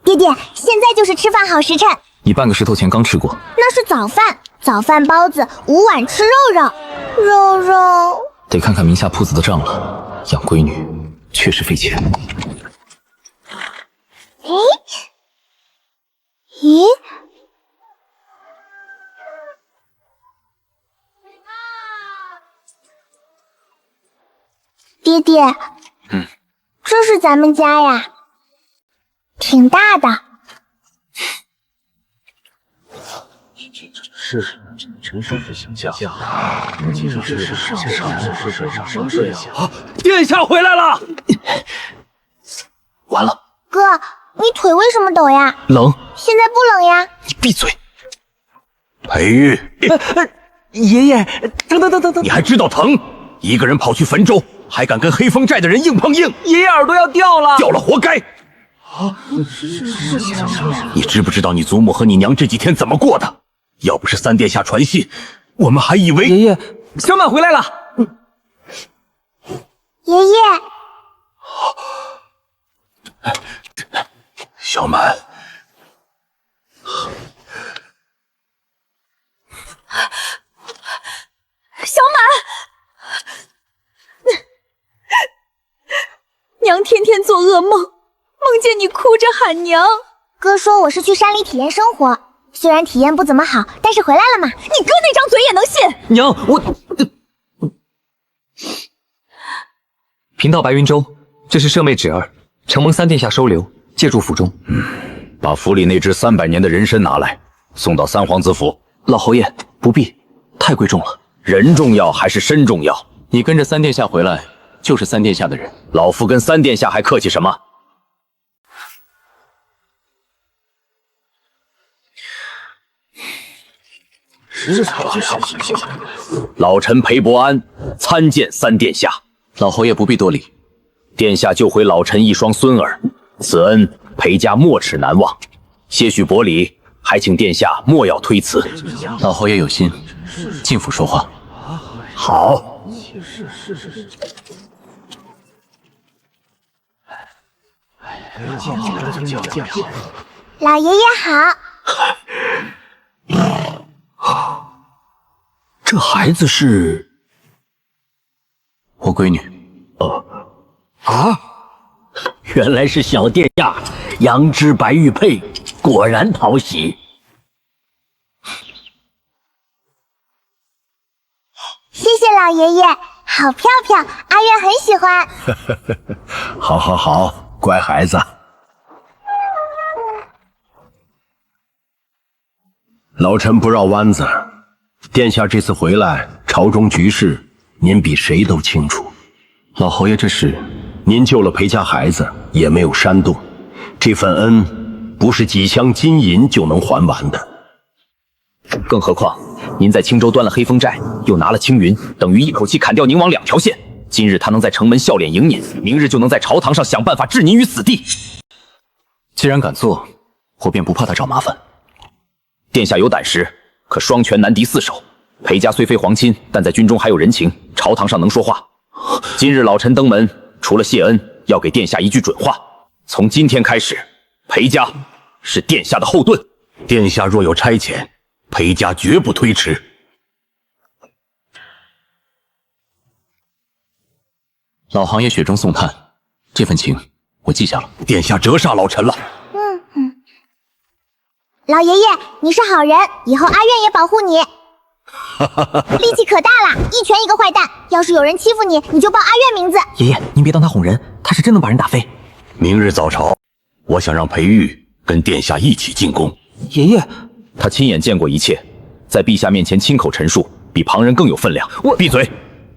爹爹，现在就是吃饭好时辰。你半个石头前刚吃过。那是早饭，早饭包子，5碗吃肉肉。得看看名下铺子的账了，养闺女确实费钱。咦？爹爹，这是咱们家呀，挺大的。是陈叔父想象，今日是上水啊！殿下回来了！完了，哥，你腿为什么抖呀？冷。现在不冷呀？你闭嘴！裴玉，爷爷，等，你还知道疼？一个人跑去汾州，还敢跟黑风寨的人硬碰硬？爷爷耳朵要掉了！掉了活该！你知不知道你祖母和你娘这几天怎么过的？要不是三殿下传信，我们还以为……爷爷，小满回来了。爷爷，小满，小满，娘天天做噩梦，梦见你哭着喊娘。哥说我是去山里体验生活，虽然体验不怎么好，但是回来了嘛。你哥那张嘴也能信？娘，我贫道白云州，这是舍妹旨儿，承蒙三殿下收留，借住府中。把府里那只300年的人参拿来，送到三皇子府。老侯爷不必，太贵重了。人重要还是身重要？你跟着三殿下回来，就是三殿下的人。老夫跟三殿下还客气什么？老臣裴伯安参见三殿下。老侯爷不必多礼，殿下救回老臣一双孙儿，此恩裴家没齿难忘。些许薄礼，还请殿下莫要推辞。老侯爷有心，进府说话。好。老爷爷好。这孩子是我闺女。原来是小殿下杨枝白玉佩，果然讨喜。谢谢老爷爷，好漂漂，阿月很喜欢。好，好，好，乖孩子。老臣不绕弯子，殿下这次回来，朝中局势您比谁都清楚。老侯爷这是……您救了裴家孩子，也没有煽动，这份恩不是几箱金银就能还完的。更何况您在青州端了黑风寨，又拿了青云，等于一口气砍掉宁王2条线。今日他能在城门笑脸迎您，明日就能在朝堂上想办法置您于死地。既然敢做，我便不怕他找麻烦。殿下有胆识，可双拳难敌4手。裴家虽非皇亲，但在军中还有人情，朝堂上能说话。今日老臣登门，除了谢恩，要给殿下一句准话：从今天开始，裴家是殿下的后盾。殿下若有差遣，裴家绝不推迟。老行业雪中送炭，这份情我记下了。殿下折煞老臣了。老爷爷，你是好人，以后阿苑也保护你。力气可大了，一拳一个坏蛋。要是有人欺负你，你就报阿苑名字。爷爷，您别当他哄人，他是真能把人打飞。明日早朝，我想让裴玉跟殿下一起进宫。爷爷，他亲眼见过一切，在陛下面前亲口陈述，比旁人更有分量。闭嘴！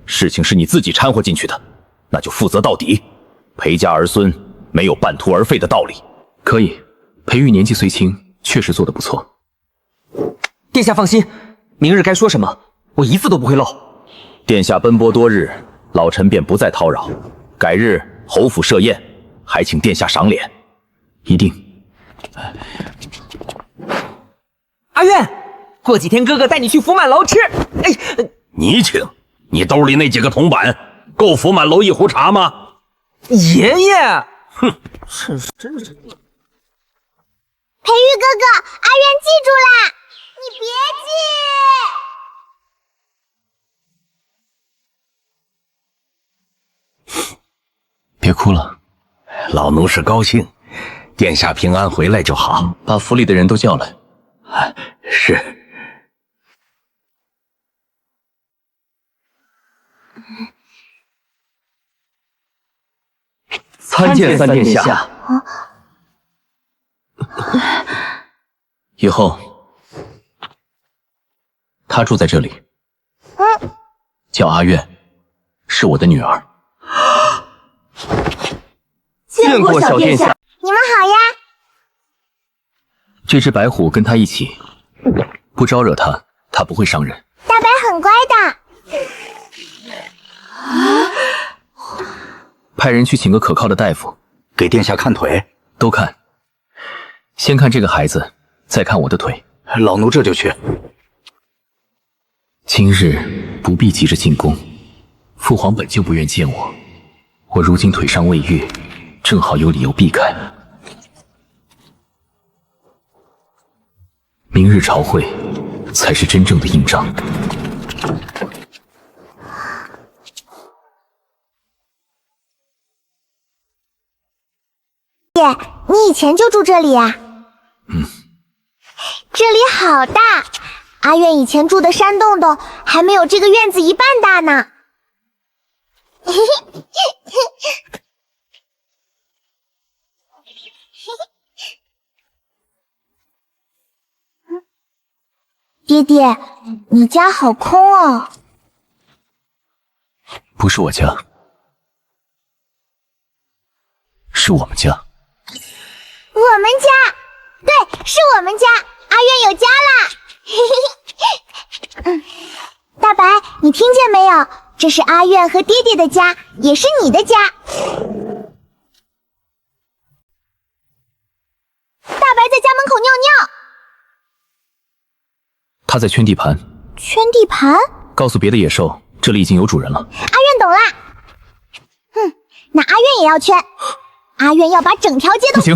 事情是你自己掺和进去的，那就负责到底。裴家儿孙没有半途而废的道理。可以，裴玉年纪虽轻，确实做得不错。殿下放心，明日该说什么，我一字都不会漏。殿下奔波多日，老臣便不再叨扰。改日侯府设宴，还请殿下赏脸。一定。阿苑，过几天哥哥带你去福满楼吃。你请？你兜里那几个铜板够福满楼一壶茶吗？爷爷，哼，真是。裴玉哥哥，阿苑记住啦，你别记。别哭了，老奴是高兴，殿下平安回来就好。把府里的人都叫来。是。参见三殿下。以后她住在这里，叫阿苑，是我的女儿。见过小殿下。你们好呀。这只白虎跟她一起，不招惹她，她不会伤人。大白很乖的。派人去请个可靠的大夫，给殿下看腿。都看，先看这个孩子，再看我的腿。老奴这就去。今日不必急着进宫，父皇本就不愿见我，我如今腿伤未愈，正好有理由避开。明日朝会才是真正的硬仗。爹，你以前就住这里啊？这里好大，阿苑以前住的山洞洞还没有这个院子一半大呢。爹爹，你家好空哦。不是我家，是我们家。我们家，对，是我们家，阿苑有家啦！大白，你听见没有？这是阿苑和爹爹的家，也是你的家。大白在家门口尿尿。他在圈地盘。圈地盘？告诉别的野兽，这里已经有主人了。阿苑懂啦。那阿苑也要圈。阿苑要把整条街都……不行。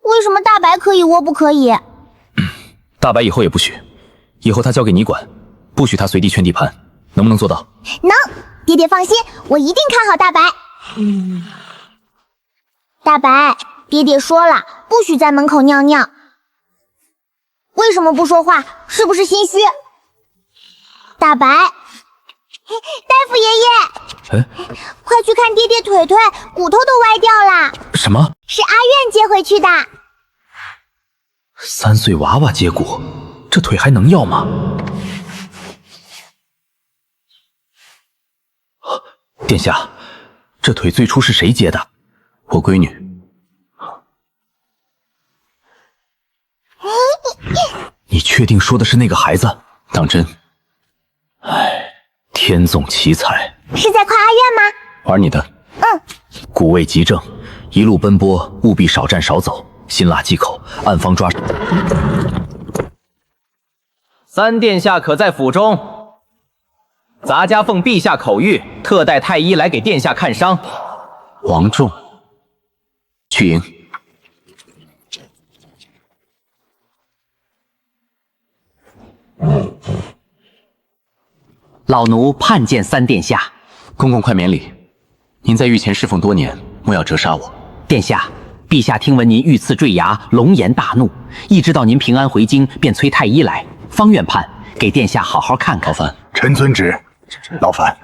为什么大白可以，我不可以？大白以后也不许，以后他交给你管，不许他随地圈地盘，能不能做到？能，爹爹放心，我一定看好大白。大白，爹爹说了，不许在门口尿尿。为什么不说话？是不是心虚？大白，大夫爷爷，快去看爹爹腿腿，骨头都歪掉了。什么？是阿苑接回去的。3岁娃娃接骨，这腿还能要吗？殿下，这腿最初是谁接的？我闺女。你确定说的是那个孩子？当真？唉，天纵奇才。是在夸阿苑吗？玩你的。骨位极正，一路奔波，务必少站少走，辛辣忌口，暗方抓。三殿下可在府中？咱家奉陛下口谕，特带太医来给殿下看伤。王仲，去营。老奴盼见三殿下。公公快免礼，您在御前侍奉多年，莫要折杀我。殿下，陛下听闻您遇刺坠崖，龙颜大怒，一知道您平安回京，便催太医来，方愿盼给殿下好好看看。劳烦，臣遵旨。劳烦。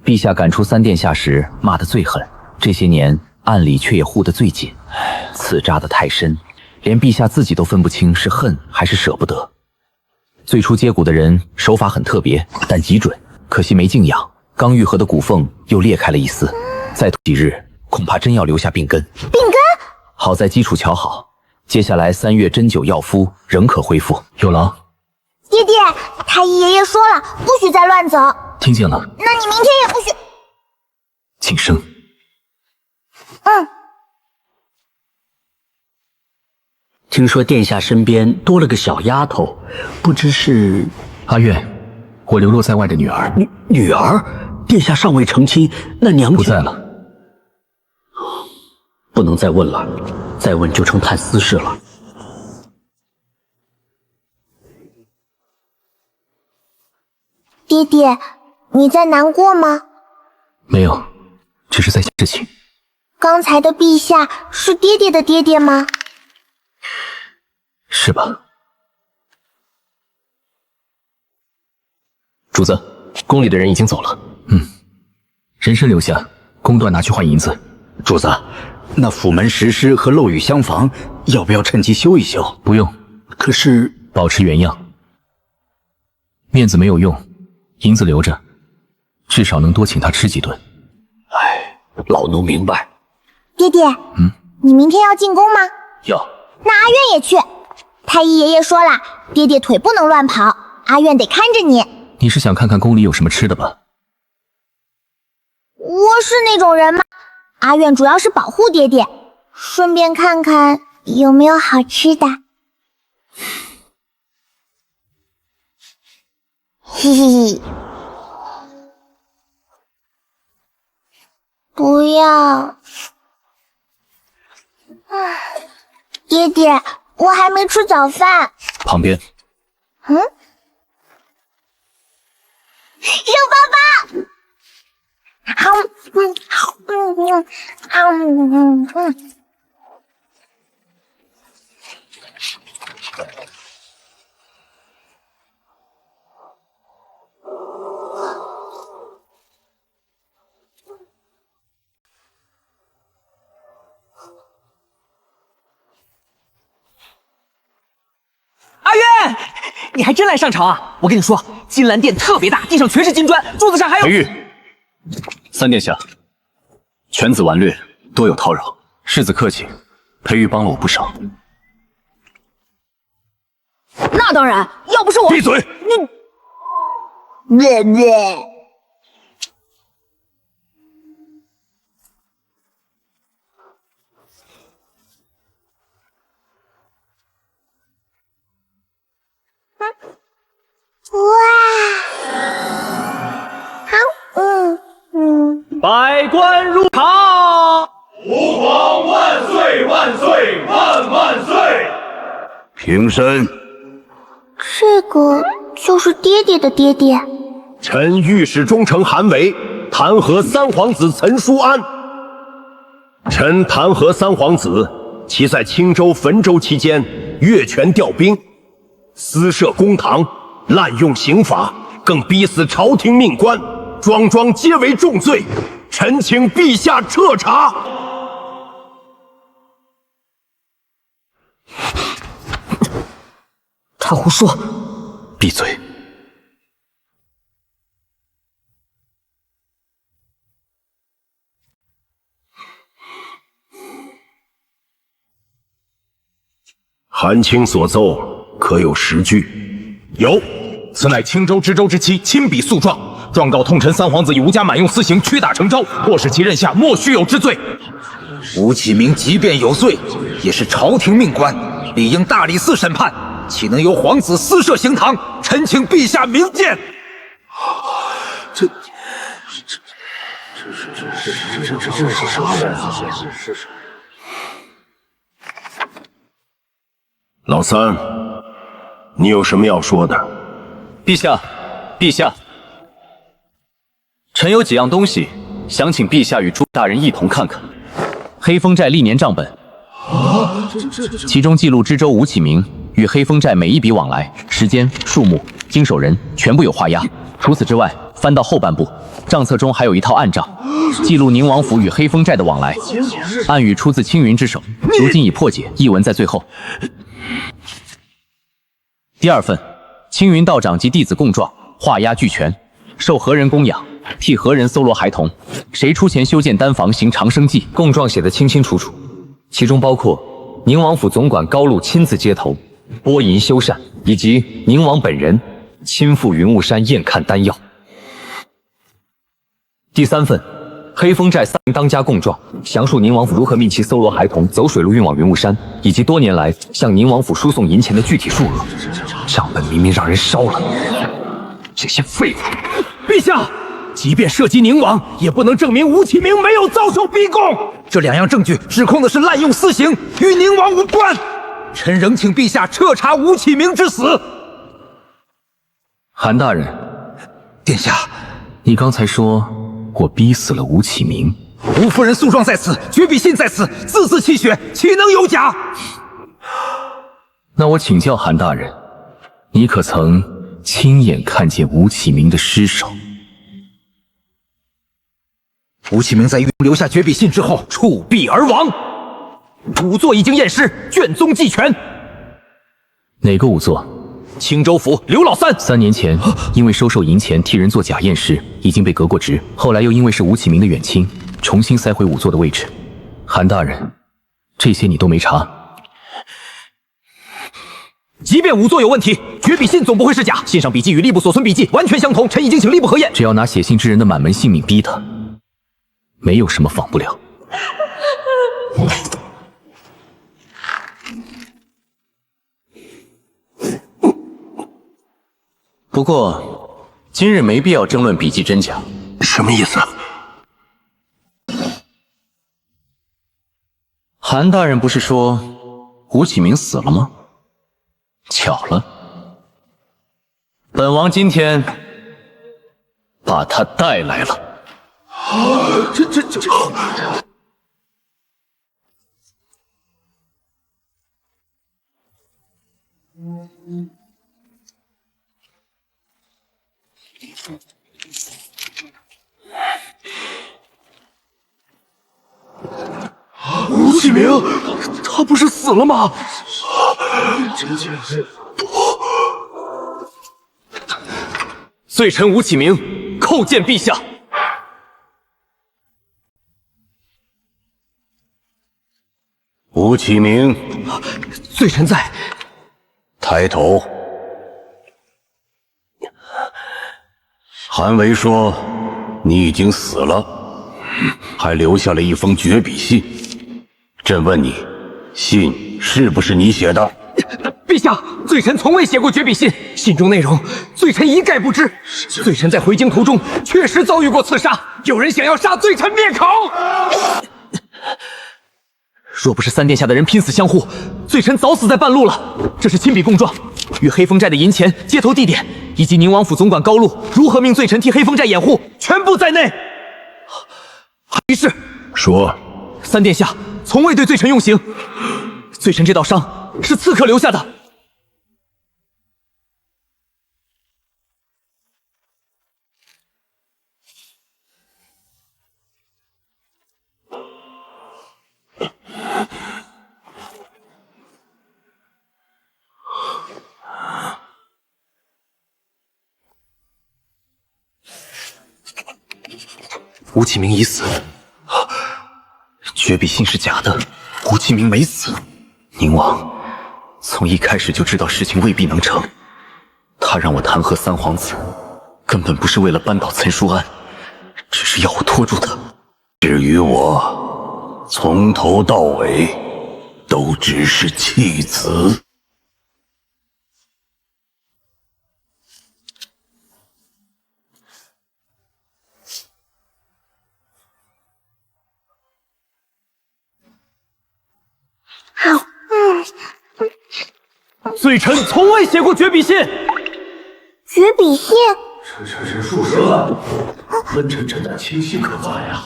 陛下赶出三殿下时骂得最狠，这些年暗里却也护得最紧，刺扎得太深，连陛下自己都分不清是恨还是舍不得。最初接骨的人手法很特别，但极准，可惜没静养，刚愈合的骨缝又裂开了一丝，再拖几日，恐怕真要留下病根。病根？好在基础瞧好，接下来3月针灸药敷，仍可恢复。有劳。爹爹，太医爷爷说了，不许再乱走。听见了。那你明天也不许。请升。听说殿下身边多了个小丫头，不知是阿苑，我流落在外的女儿。女儿？殿下尚未成亲，那娘亲不在了。不能再问了，再问就成探私事了。爹爹，你在难过吗？没有，只是在想事情。刚才的陛下是爹爹的爹爹吗？是吧？主子，宫里的人已经走了。人参留下，宫断拿去换银子。主子，那府门石狮和漏雨厢房，要不要趁机修一修？不用。可是保持原样。面子没有用，银子留着，至少能多请他吃几顿。哎，老奴明白。爹爹，你明天要进宫吗？要。那阿苑也去。太医爷爷说了，爹爹腿不能乱跑，阿苑得看着你。你是想看看宫里有什么吃的吧？我是那种人吗？阿苑主要是保护爹爹，顺便看看有没有好吃的。嘿嘿嘿。要。爹爹，我还没吃早饭。旁边。嗯？肉爸爸！阿渊，你还真来上朝啊！我跟你说，金兰殿特别大，地上全是金砖，柱子上还有。裴玉，三殿下，犬子顽劣，多有叨扰，世子客气，裴玉帮了我不少。那当然，要不是我，闭嘴！你，别。百官入朝，吾皇万岁万岁万万岁！平身。这个就是爹爹的爹爹。臣御史中丞韩维弹劾三皇子岑叔安。臣弹劾三皇子，其在青州、汾州期间越权调兵，私设公堂，滥用刑法，更逼死朝廷命官，桩桩皆为重罪。臣请陛下彻查。他胡说！闭嘴！韩卿所奏可有实据？有，此乃青州知州之妻亲笔诉状，状告痛陈三皇子以无家满用私刑屈打成招，迫使其任下，莫须有之罪。吴启明即便有罪，也是朝廷命官，理应大理寺审判，岂能由皇子私设刑堂？臣请陛下明鉴。这是啥人啊？老三，你有什么要说的？陛下，陛下，臣有几样东西想请陛下与诸大人一同看看。黑风寨历年账本，其中记录知州吴启明与黑风寨每一笔往来、时间、数目、经手人全部有画押。除此之外，翻到后半部，账册中还有一套暗账，记录宁王府与黑风寨的往来。暗语出自青云之手，如今已破解，译文在最后。第二份，青云道长及弟子供状，画押俱全，受何人供养，替何人搜罗孩童，谁出钱修建丹房行长生计。供状写得清清楚楚，其中包括宁王府总管高露亲自接头拨银修缮，以及宁王本人亲赴云雾山验看丹药。第三份，黑风寨三名当家供状，详述宁王府如何命其搜罗孩童，走水路运往云雾山，以及多年来向宁王府输送银钱的具体数额。账本明明让人烧了，这些废物！陛下，即便涉及宁王，也不能证明吴启明没有遭受逼供。这两样证据指控的是滥用私刑，与宁王无关。臣仍请陛下彻查吴启明之死。韩大人，殿下，你刚才说我逼死了吴启明，吴夫人诉状在此，绝笔信在此，字字泣血，岂能有假？那我请教韩大人，你可曾亲眼看见吴启明的尸首？吴启明在狱中留下绝笔信之后，触壁而亡。仵作已经验尸，卷宗俱全。哪个仵作？青州府刘老三。3年前，因为收受银钱替人做假验尸，已经被革过职。后来又因为是吴启明的远亲，重新塞回仵作的位置。韩大人，这些你都没查？即便仵作有问题，绝笔信总不会是假。信上笔记与吏部所存笔记完全相同，臣已经请吏部核验。只要拿写信之人的满门姓名逼他，没有什么仿不了。不过，今日没必要争论笔记真假。什么意思？韩大人不是说吴启明死了吗？巧了，本王今天把他带来了。这。吴启明，他不是死了吗？罪臣吴启明叩见陛下。吴启明，罪臣在。抬头。韩维说你已经死了，还留下了一封绝笔信。朕问你，信是不是你写的？陛下，罪臣从未写过绝笔信，信中内容罪臣一概不知。罪臣在回京途中确实遭遇过刺杀，有人想要杀罪臣灭口。若不是三殿下的人拼死相护，罪臣早死在半路了。这是亲笔供状，与黑风寨的银钱、接头地点，以及宁王府总管高露如何命罪臣替黑风寨掩护，全部在内。于是说，三殿下从未对罪臣用刑，罪臣这道伤是刺客留下的。吴启明已死，绝笔信是假的，吴启明没死。宁王从一开始就知道事情未必能成，他让我弹劾三皇子，根本不是为了扳倒岑叔安，只是要我拖住他。至于我，从头到尾都只是弃子。罪臣从未写过绝笔信。绝笔信？这是术士，温沉沉的，清晰可怕呀！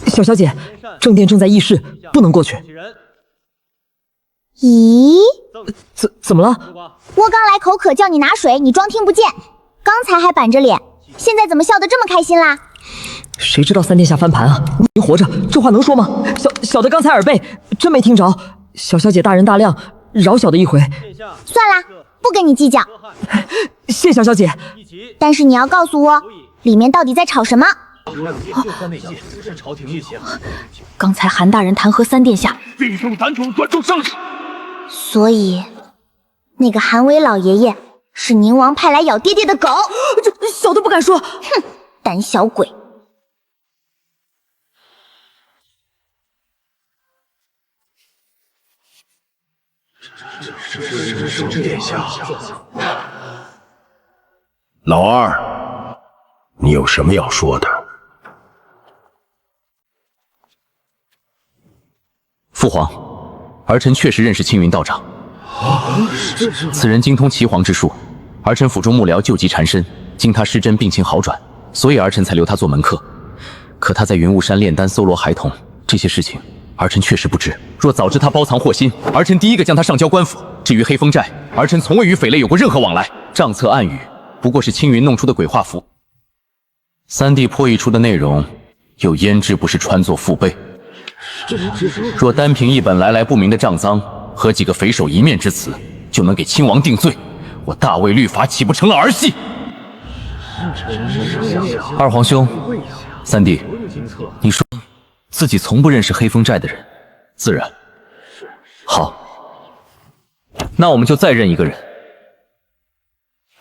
小小姐，正殿正在议事，不能过去。咦？怎么了？我刚来口渴，叫你拿水，你装听不见。刚才还板着脸，现在怎么笑得这么开心啦？谁知道三殿下翻盘啊？你活着，这话能说吗？小的刚才耳背，真没听着。小小姐大人大量，饶小的一回。算啦，不跟你计较。谢小小姐。但是你要告诉我，里面到底在吵什么？刚才韩大人弹劾三殿下，兵中胆主，管仲生。所以，那个韩威老爷爷是宁王派来咬爹爹的狗。这小的不敢说。哼，胆小鬼。是殿下。老二，你有什么要说的？父皇，儿臣确实认识青云道长。此人精通岐黄之术，儿臣府中幕僚救急缠身，经他施针，病情好转，所以儿臣才留他做门客。可他在云雾山炼丹搜罗孩童，这些事情儿臣确实不知。若早知他包藏祸心，儿臣第一个将他上交官府。至于黑风寨，儿臣从未与匪类有过任何往来，账册暗语不过是青云弄出的鬼画符。三弟破译出的内容，又焉知不是穿作腹背？若单凭一本来来不明的账赃和几个匪首一面之词，就能给亲王定罪，我大魏律法岂不成了儿戏？二皇兄，三弟，你说自己从不认识黑风寨的人，自然。好，那我们就再认一个人。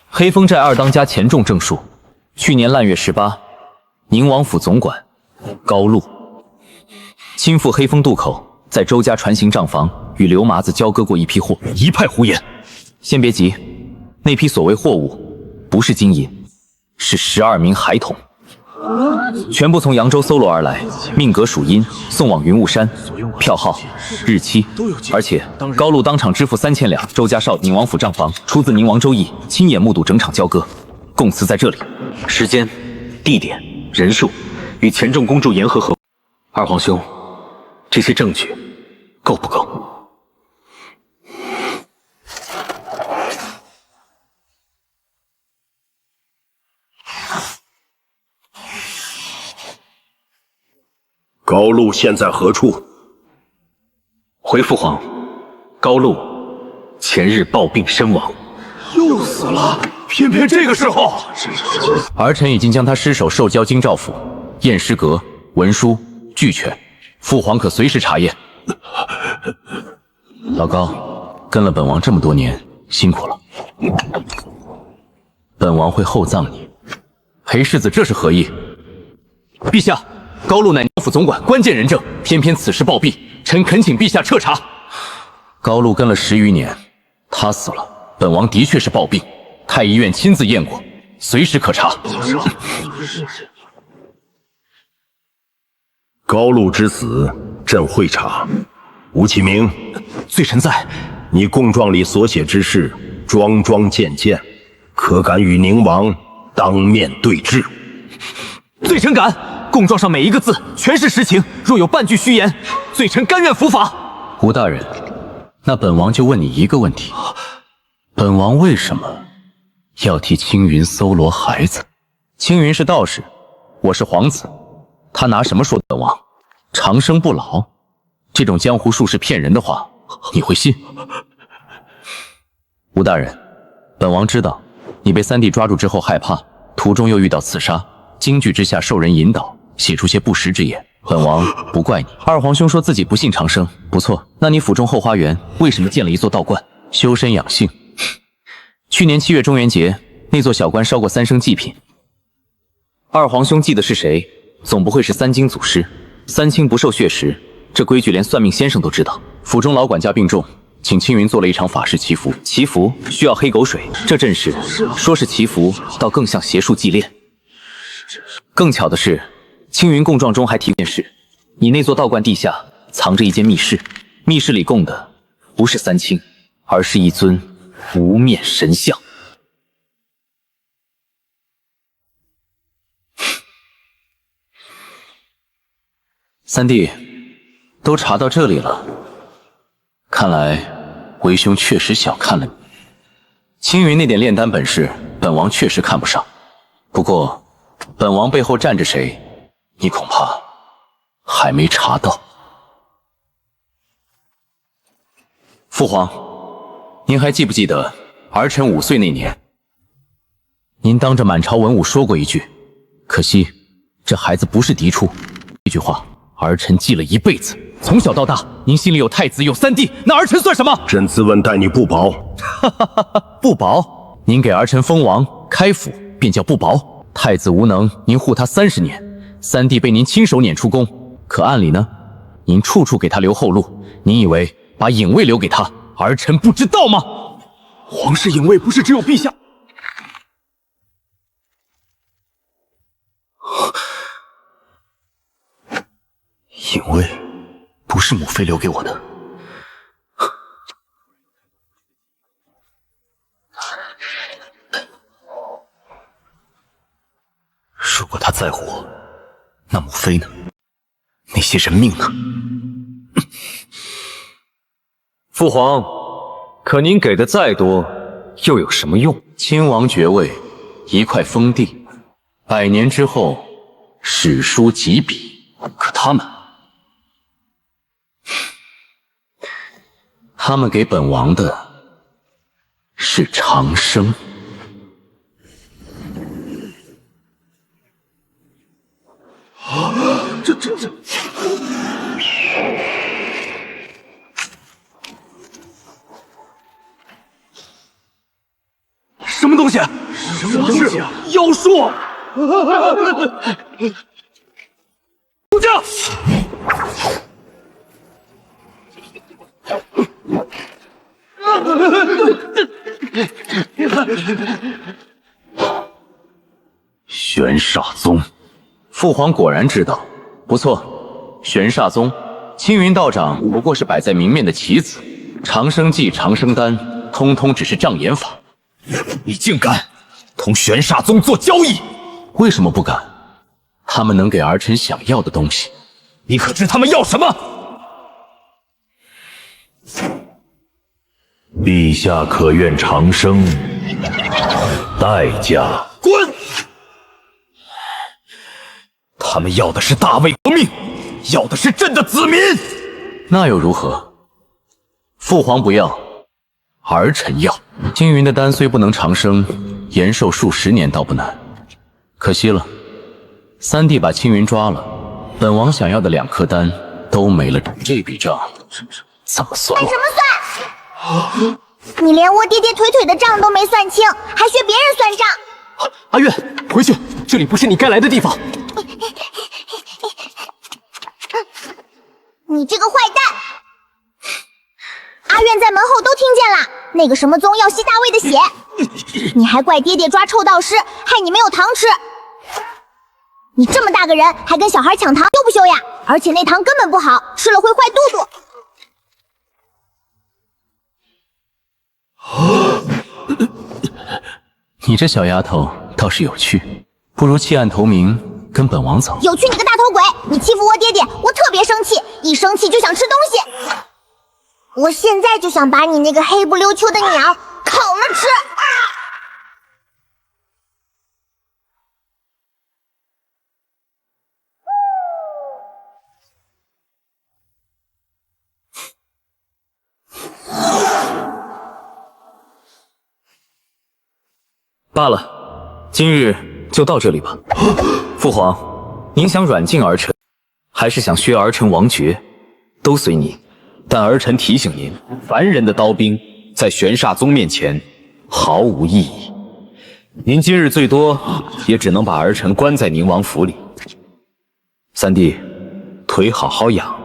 黑风寨二当家钱仲证述，去年腊月18，宁王府总管高露亲赴黑风渡口，在周家船行账房与刘麻子交割过一批货。一派胡言！先别急，那批所谓货物不是金银，是12名孩童。全部从扬州搜罗而来，命格属阴，送往云雾山，票号、日期，而且高露当场支付3000两。周家少宁王府账房出自宁王周易，亲眼目睹整场交割，供词在这里。时间、地点、人数与钱仲公主言和。二皇兄，这些证据够不够？高露现在何处？回父皇，高露前日暴病身亡。又死了，偏偏这个时候。儿臣已经将他尸首授交京兆府，验尸格、文书俱全，父皇可随时查验。老高，跟了本王这么多年，辛苦了。本王会厚葬你。裴世子这是何意？陛下，高露乃宁府总管关键人证，偏偏此事暴毙，臣恳请陛下彻查。高露跟了10余年，他死了，本王的确是暴病，太医院亲自验过，随时可查。高露之死，朕会查。吴启明，罪臣在。你供状里所写之事，桩桩件件，可敢与宁王当面对质？罪臣敢。供状上每一个字全是实情，若有半句虚言，罪臣甘愿伏法。吴大人，那本王就问你一个问题：本王为什么要替青云搜罗孩子？青云是道士，我是皇子，他拿什么说本王长生不老？这种江湖术士骗人的话，你会信？吴大人，本王知道你被三弟抓住之后害怕，途中又遇到刺杀，惊惧之下受人引导，写出些不实之言，本王不怪你。二皇兄说自己不信长生，不错，那你府中后花园为什么建了一座道观，修身养性？去年7月中元节，那座小观烧过3升祭品。二皇兄祭的是谁？总不会是三经祖师。三清不受血食，这规矩连算命先生都知道。府中老管家病重，请青云做了一场法事祈福。祈福需要黑狗水，这阵势说是祈福，倒更像邪术祭炼。更巧的是，青云供状中还提件事，你那座道观地下藏着一间密室，密室里供的不是三清，而是一尊无面神像。三弟，都查到这里了，看来为兄确实小看了你。青云那点炼丹本事，本王确实看不上，不过本王背后站着谁，你恐怕还没查到。父皇，您还记不记得儿臣5岁那年，您当着满朝文武说过一句，可惜这孩子不是嫡出。这句话儿臣记了一辈子。从小到大，您心里有太子有三弟，那儿臣算什么？朕自问待你不薄。不薄？您给儿臣封王开府，便叫不薄？太子无能，您护他30年；三弟被您亲手撵出宫，可暗里呢，您处处给他留后路。您以为把影卫留给他，儿臣不知道吗？皇室影卫不是只有陛下。影卫不是母妃留给我的。如果他再活，那母妃呢？那些人命呢？父皇，可您给的再多，又有什么用？亲王爵位，一块封地，100年之后，史书几笔。可他们给本王的是长生。这什么东西？什么东西？妖术！出将！玄煞宗父皇果然知道，不错，玄煞宗青云道长不过是摆在明面的棋子，长生计、长生丹，通通只是障眼法。你竟敢同玄煞宗做交易？为什么不敢？他们能给儿臣想要的东西。你可知他们要什么？陛下可愿长生？代价。滚！他们要的是大魏革命，要的是朕的子民。那又如何？父皇不要，儿臣要。青云的丹虽不能长生，延寿数十年倒不难。可惜了，三弟把青云抓了，本王想要的2颗丹都没了。这笔账怎么算？算什么算？你连我爹爹腿腿的账都没算清，还学别人算账。阿月，回去，这里不是你该来的地方。你这个坏蛋！阿苑在门后都听见了，那个什么宗要吸大卫的血，你还怪爹爹抓臭道师，害你没有糖吃。你这么大个人，还跟小孩抢糖，羞不羞呀？而且那糖根本不好，吃了会坏肚肚。你这小丫头倒是有趣，不如弃暗投明，跟本王走。有趣你个大头鬼！你欺负我爹爹，我特别生气，一生气就想吃东西。我现在就想把你那个黑不溜秋的鸟烤了吃。罢了，今日就到这里吧。父皇，您想软禁儿臣，还是想削儿臣王爵，都随您。但儿臣提醒您，凡人的刀兵在玄煞宗面前毫无意义。您今日最多也只能把儿臣关在宁王府里。三弟，腿好好养，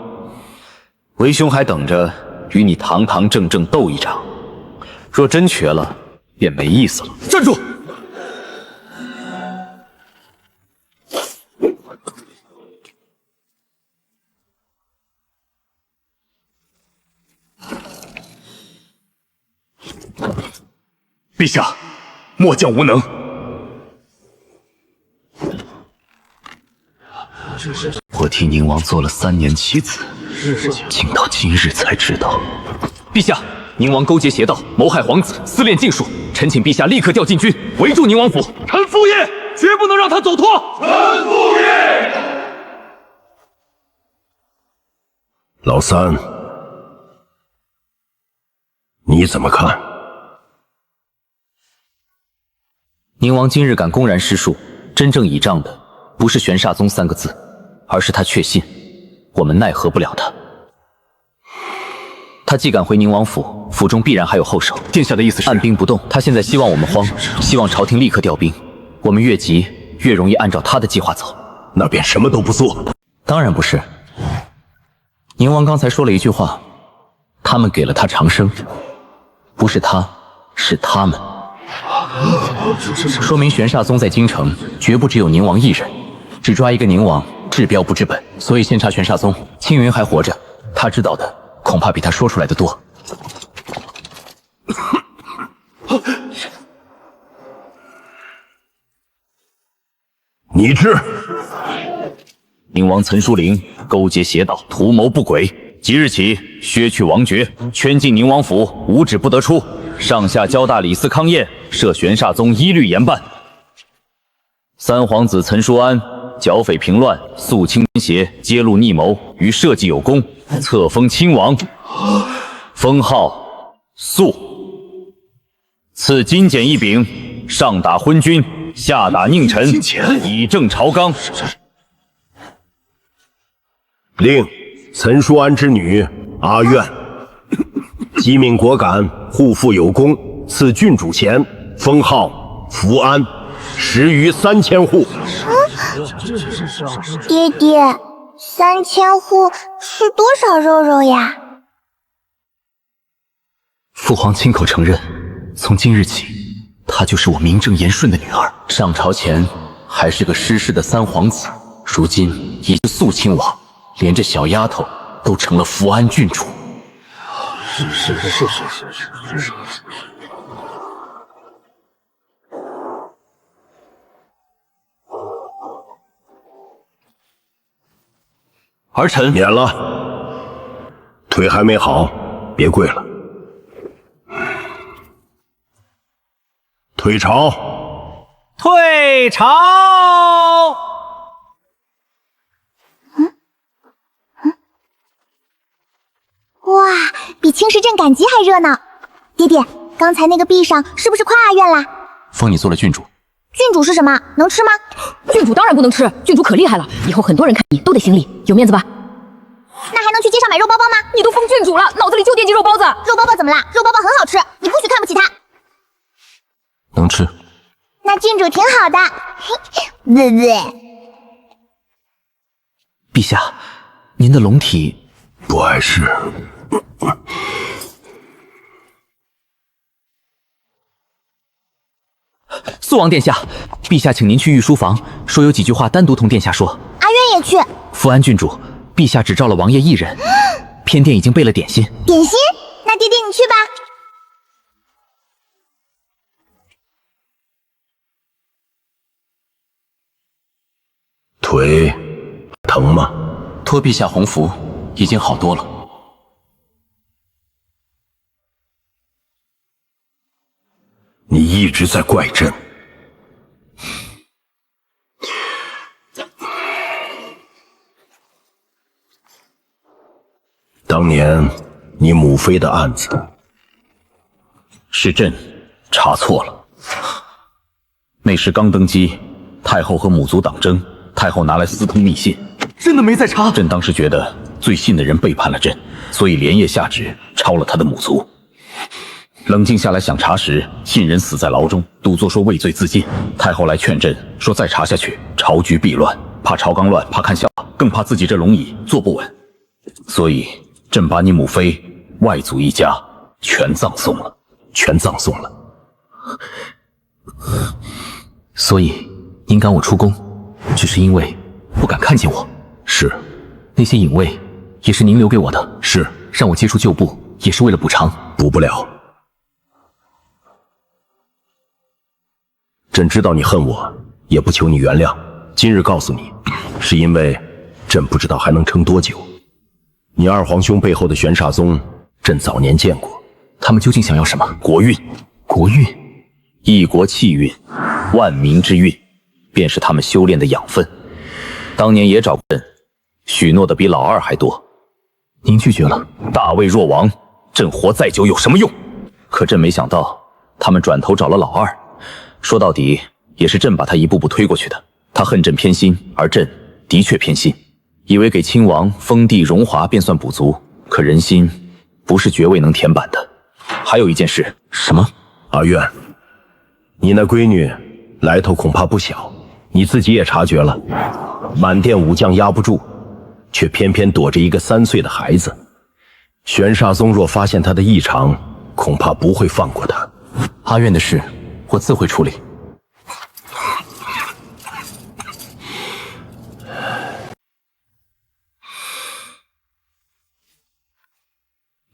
为兄还等着与你堂堂正正斗一场。若真瘸了，便没意思了。站住！陛下，末将无能。我替宁王做了3年棋子，竟到今日才知道。陛下，宁王勾结邪道，谋害皇子，私练禁术，臣请陛下立刻调禁军，围住宁王府。臣父业绝不能让他走脱。臣父业。老三，你怎么看？宁王今日敢公然施术，真正倚仗的不是玄煞宗3个字，而是他确信我们奈何不了他。他既敢回宁王府，府中必然还有后手。殿下的意思是按兵不动。他现在希望我们慌，希望朝廷立刻调兵。我们越急，越容易按照他的计划走。那便什么都不做。当然不是。宁王刚才说了一句话，他们给了他长生，不是他，是他们。说明玄煞宗在京城绝不只有宁王一人，只抓一个宁王，治标不治本。所以先查玄煞宗，青云还活着，他知道的恐怕比他说出来的多。你知宁王岑书灵勾结邪道，图谋不轨，即日起削去王爵，圈禁宁王府，无旨不得出。上下交大李斯康彦设玄煞宗一律严办。三皇子岑书安剿匪平乱，肃清邪，揭露逆谋，于社稷有功，册封亲王，封号肃，赐金简一柄，上打昏君，下打佞臣，以正朝纲。令岑书安之女阿苑机敏果敢，护父有功，赐郡主衔，封号福安，食余3000户。爹爹，3000户是多少肉肉呀？父皇亲口承认，从今日起，她就是我名正言顺的女儿。上朝前还是个失势的三皇子，如今已是肃亲王，连这小丫头都成了福安郡主。是。儿臣免了，腿还没好，别跪了。退朝！退朝！哇，比青石镇赶集还热闹！爹爹，刚才那个壁上是不是夸阿苑啦？封你做了郡主。郡主是什么？能吃吗？郡主当然不能吃，郡主可厉害了，以后很多人看你都得行礼，有面子吧？那还能去街上买肉包包吗？你都封郡主了，脑子里就惦记肉包子。肉包包怎么啦？肉包包很好吃，你不许看不起它。能吃。那郡主挺好的。对对。陛下，您的龙体不碍事。肃王殿下，陛下请您去御书房，说有几句话单独同殿下说。阿渊也去。福安郡主，陛下只召了王爷一人，偏殿已经备了点心。点心？那爹爹你去吧。腿疼吗？托陛下洪福，已经好多了。你一直在怪朕。当年你母妃的案子，是朕查错了。那时刚登基，太后和母族党争，太后拿来私通密信，真的没在查。朕当时觉得最信的人背叛了朕，所以连夜下旨抄了他的母族。冷静下来想查时，信人死在牢中，赌作说畏罪自尽。太后来劝朕说，再查下去朝局必乱，怕朝纲乱，怕看笑话，更怕自己这龙椅坐不稳，所以朕把你母妃、外族一家全葬送了，全葬送了。所以您赶我出宫，只是因为不敢看见我。是。那些隐卫也是您留给我的。是。让我接触旧部也是为了补偿。补不了。朕知道你恨我，也不求你原谅。今日告诉你，是因为朕不知道还能撑多久。你二皇兄背后的玄煞宗，朕早年见过。他们究竟想要什么？国运。国运？一国气运，万民之运，便是他们修炼的养分。当年也找过朕，许诺的比老二还多。您拒绝了。大魏若亡，朕活再久有什么用？可朕没想到，他们转头找了老二。说到底，也是朕把他一步步推过去的。他恨朕偏心，而朕的确偏心，以为给亲王封地荣华便算补足，可人心不是爵位能填满的。还有一件事。什么？阿苑，你那闺女来头恐怕不小，你自己也察觉了，满殿武将压不住，却偏偏躲着一个3岁的孩子。玄煞宗若发现他的异常，恐怕不会放过他。阿苑的事我自会处理。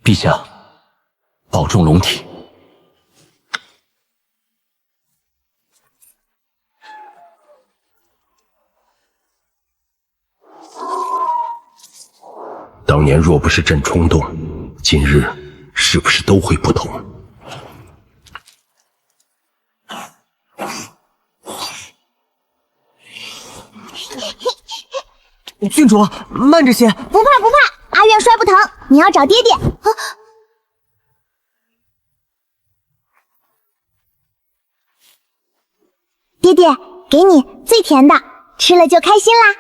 陛下，保重龙体。当年若不是朕冲动，今日是不是都会不同？郡主，慢着些。不怕不怕，阿苑摔不疼。你要找爹爹。爹爹，给你最甜的，吃了就开心啦。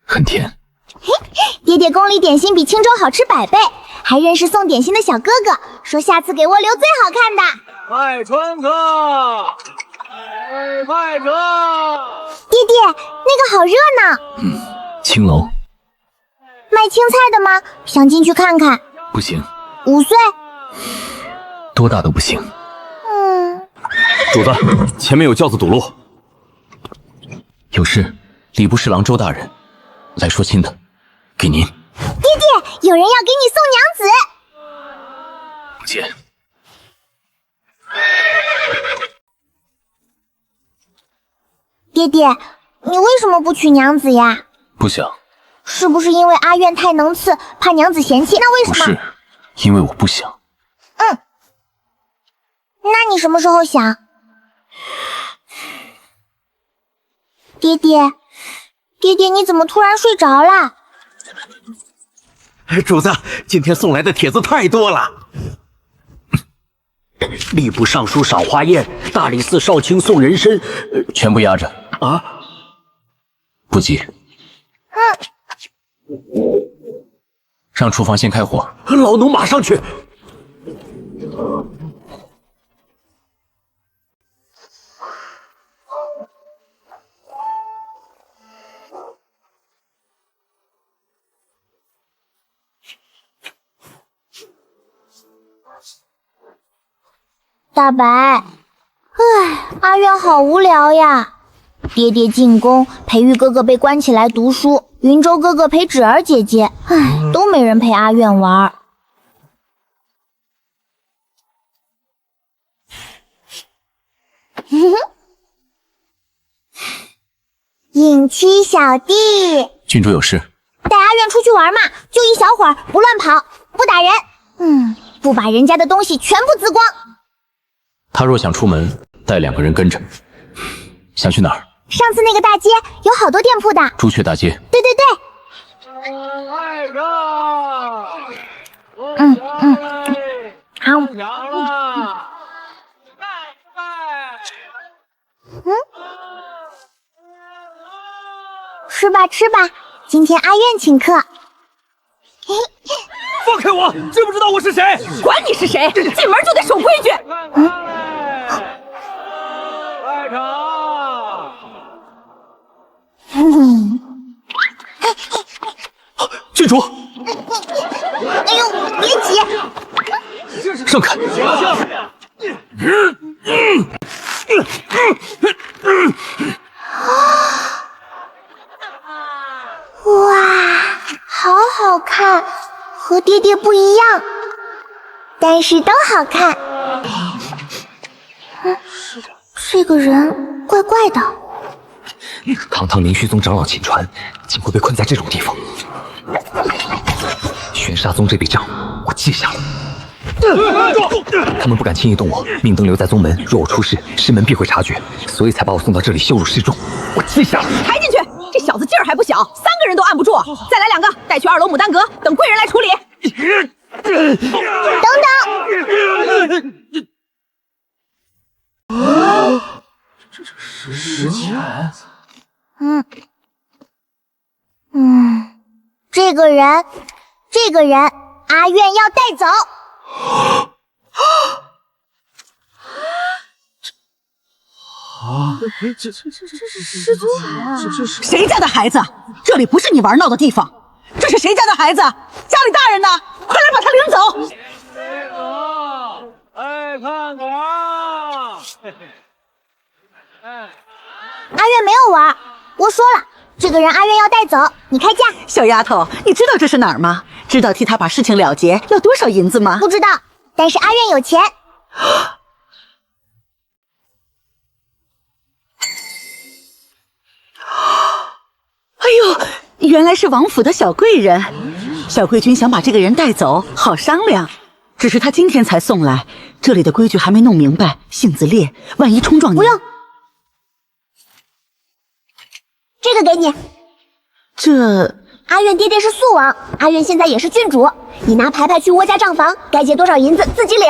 很甜。爹爹宫里点心比青州好吃100倍，还认识送点心的小哥哥，说下次给我留最好看的。快春哥，快车！爹爹，那个好热闹。青楼。卖青菜的吗？想进去看看。不行。 5岁。多大都不行。主子，前面有轿子堵路。有事，礼部侍郎周大人来说亲的，给您。爹爹，有人要给你送娘子。不见。爹爹，你为什么不娶娘子呀？不想。是不是因为阿苑太能刺，怕娘子嫌弃？那为什么？不是，因为我不想。那你什么时候想？爹爹，你怎么突然睡着了？主子，今天送来的帖子太多了。吏部尚书赏花宴，大理寺少卿送人参，全部压着。啊？不急。让厨房先开火。老奴马上去。大白，阿苑好无聊呀。爹爹进宫，裴玉哥哥被关起来读书，云州哥哥陪芷儿姐姐，都没人陪阿苑玩。隐妻小弟，郡主有事，带阿苑出去玩嘛，就一小会儿，不乱跑，不打人，不把人家的东西全部滋光。他若想出门，带2个人跟着。想去哪儿？上次那个大街有好多店铺的。朱雀大街。对对对。吃吧吃吧，今天阿苑请客。放开我！知不知道我是谁？管你是谁，进门就得守规矩。外场。郡主。哎呦，别急。让开。哇，好好看，和爹爹不一样，但是都好看。这个人怪怪的。堂堂灵虚宗长老秦川，竟会被困在这种地方。玄沙宗这笔账，我记下了。他们不敢轻易动我，命灯留在宗门，若我出事，师门必会察觉，所以才把我送到这里羞辱示众。我记下了。抬进去！这小子劲儿还不小，3个人都按不住。再来2个，带去2楼牡丹阁，等贵人来处理。等等。这是石前。这个人，阿苑要带走。这是宗海啊！谁家的孩子？这里不是你玩闹的地方。这是谁家的孩子？家里大人呢？快来把他领走！看我！阿苑没有玩，我说了，这个人阿苑要带走，你开价。小丫头，你知道这是哪儿吗？知道替他把事情了结要多少银子吗？不知道，但是阿苑有钱。哎呦，原来是王府的小贵人。小贵君想把这个人带走，好商量。只是他今天才送来，这里的规矩还没弄明白，性子烈，万一冲撞你。不用，这个给你。这阿苑爹爹是肃王，阿苑现在也是郡主，你拿牌牌去窝家账房，该结多少银子自己领。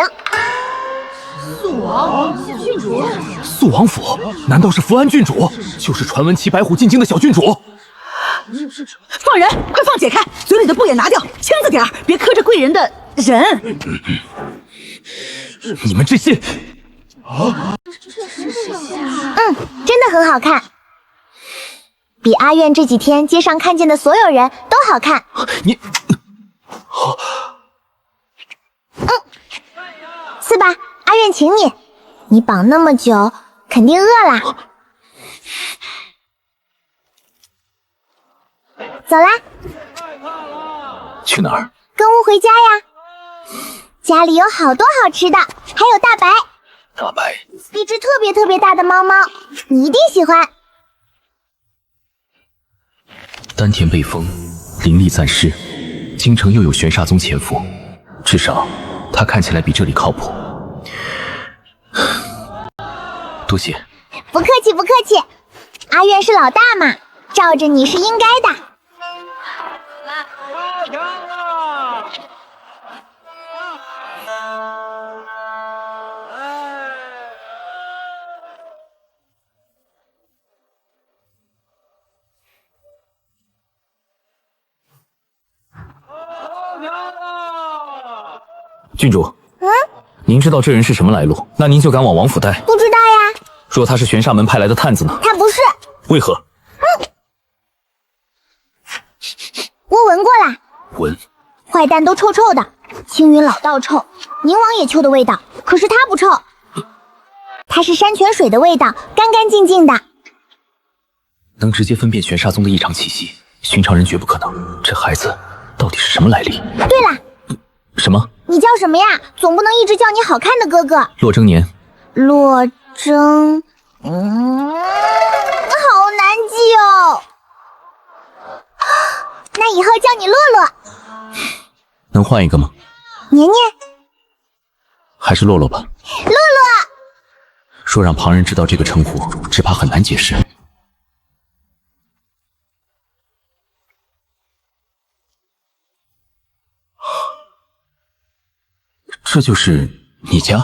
肃王郡主，肃王府难道是福安郡主？就是传闻骑白虎进京的小郡主。放人，快放解开，嘴里的布也拿掉，轻着点儿，别磕着贵人的人。你们这些……真的很好看，比阿苑这几天街上看见的所有人都好看。你，是吧？阿苑请你。你绑那么久，肯定饿了。走啦，去哪儿？跟屋回家呀。家里有好多好吃的，还有大白。大白，一只特别大的猫猫，你一定喜欢。丹田被封，灵力暂失，京城又有玄煞宗潜伏，至少他看起来比这里靠谱。多谢。不客气不客气，阿苑是老大嘛，罩着你是应该的。郡主，您知道这人是什么来路？那您就敢往王府带？不知道呀。若他是玄煞门派来的探子呢？他不是。为何？我闻过啦。闻？坏蛋都臭臭的，青云老道臭，宁王也臭的味道，可是他不臭，他是山泉水的味道，干干净净的。能直接分辨玄煞宗的异常气息，寻常人绝不可能。这孩子到底是什么来历？对了，什么？你叫什么呀？总不能一直叫你好看的哥哥。洛征年。洛征，好难记哦。那以后叫你洛洛。能换一个吗？年年。还是洛洛吧。洛洛。若让旁人知道这个称呼，只怕很难解释。这就是你家？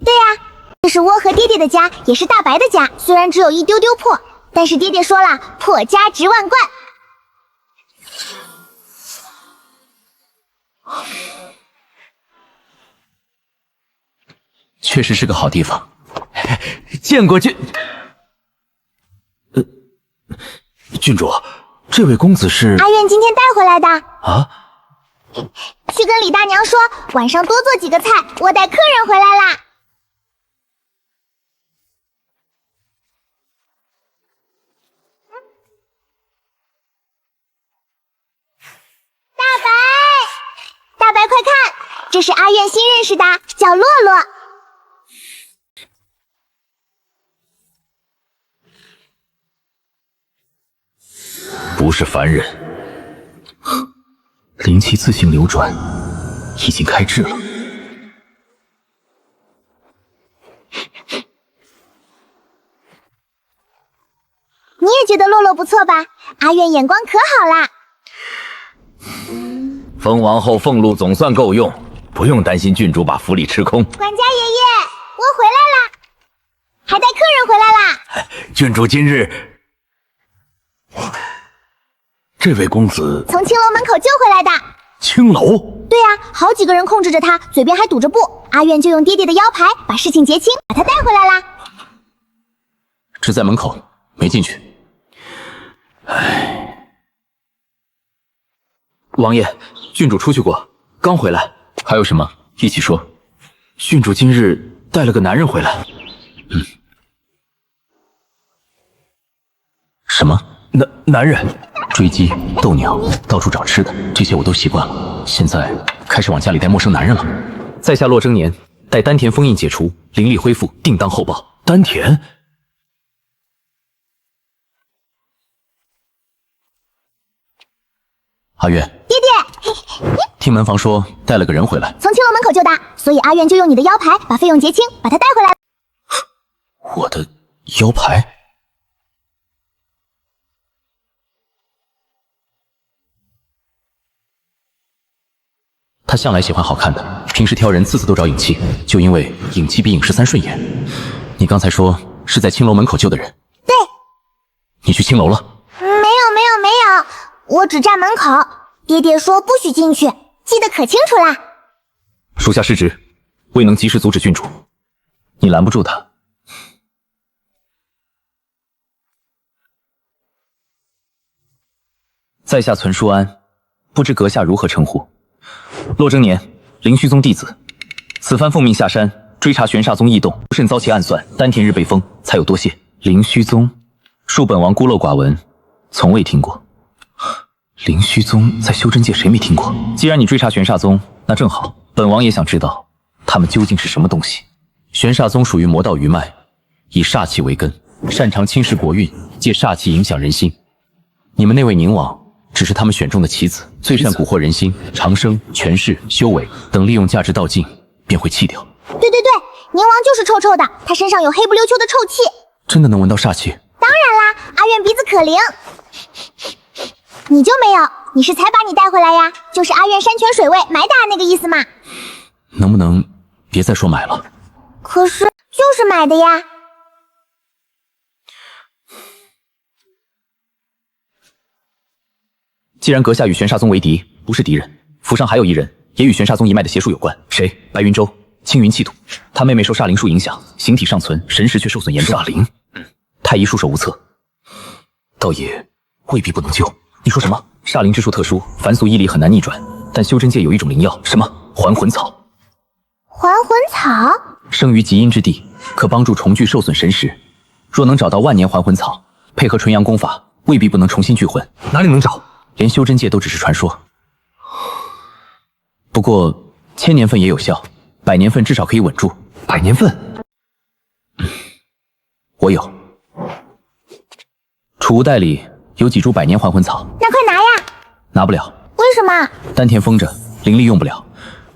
对呀，这是我和爹爹的家，也是大白的家。虽然只有一丢丢破，但是爹爹说了，破家值万贯。确实是个好地方。见过郡，郡主，这位公子是阿苑今天带回来的啊。去跟李大娘说，晚上多做几个菜，我带客人回来啦。大白，快看，这是阿苑新认识的，叫洛洛。不是凡人，灵气自行流转，已经开智了。你也觉得洛洛不错吧？阿苑眼光可好啦。封王后俸禄总算够用，不用担心郡主把府里吃空。管家爷爷，我回来啦，还带客人回来啦。郡主今日，这位公子从青楼门口救回来的。青楼？对呀，好几个人控制着他，嘴边还堵着布。阿苑就用爹爹的腰牌把事情结清，把他带回来啦。只在门口，没进去。唉，王爷，郡主出去过，刚回来。还有什么？一起说。郡主今日带了个男人回来。什么？男人？追鸡、斗鸟，到处找吃的，这些我都习惯了。现在开始往家里带陌生男人了。在下洛征年，待丹田封印解除，灵力恢复，定当厚报。丹田？阿苑，爹爹，听门房说带了个人回来，从青楼门口救的，所以阿苑就用你的腰牌把费用结清，把他带回来。我的腰牌？他向来喜欢好看的，平时挑人次次都找影妻，就因为影妻比影十三顺眼。你刚才说是在青楼门口救的人？对。你去青楼了？没有，我只站门口。爹爹说不许进去，记得可清楚啦。属下失职，未能及时阻止郡主。你拦不住他。在下存书安，不知阁下如何称呼？洛征年，灵虚宗弟子，此番奉命下山追查玄煞宗异动，慎遭其暗算，丹田日被封，才有多谢。灵虚宗，恕本王孤陋寡闻，从未听过。灵虚宗在修真界谁没听过？既然你追查玄煞宗，那正好，本王也想知道他们究竟是什么东西。玄煞宗属于魔道余脉，以煞气为根，擅长侵蚀国运，借煞气影响人心。你们那位宁王只是他们选中的棋子，最善蛊惑人心，长生、权势、修为等利用价值道尽，便会弃掉。对，宁王就是臭臭的，他身上有黑不溜秋的臭气。真的能闻到煞气？当然啦，阿苑鼻子可灵。你就没有？你是才把你带回来呀？就是阿苑山泉水味埋大那个意思嘛。能不能别再说买了？可是就是买的呀。既然阁下与玄煞宗为敌，不是敌人，府上还有一人也与玄煞宗一脉的邪术有关。谁？白云州青云气土，他妹妹受煞灵术影响，形体尚存，神识却受损严重。煞灵？太医束手无策，倒也未必不能救。你说什么？煞灵之术特殊，凡俗医理很难逆转，但修真界有一种灵药，什么还魂草？还魂草生于极阴之地，可帮助重聚受损神识。若能找到万年还魂草，配合纯阳功法，未必不能重新聚魂。哪里能找？连修真界都只是传说。不过1000年份也有效，100年份至少可以稳住。100年份？我有。储物袋里有几株100年还魂草。那快拿呀！拿不了。为什么？丹田封着，灵力用不了，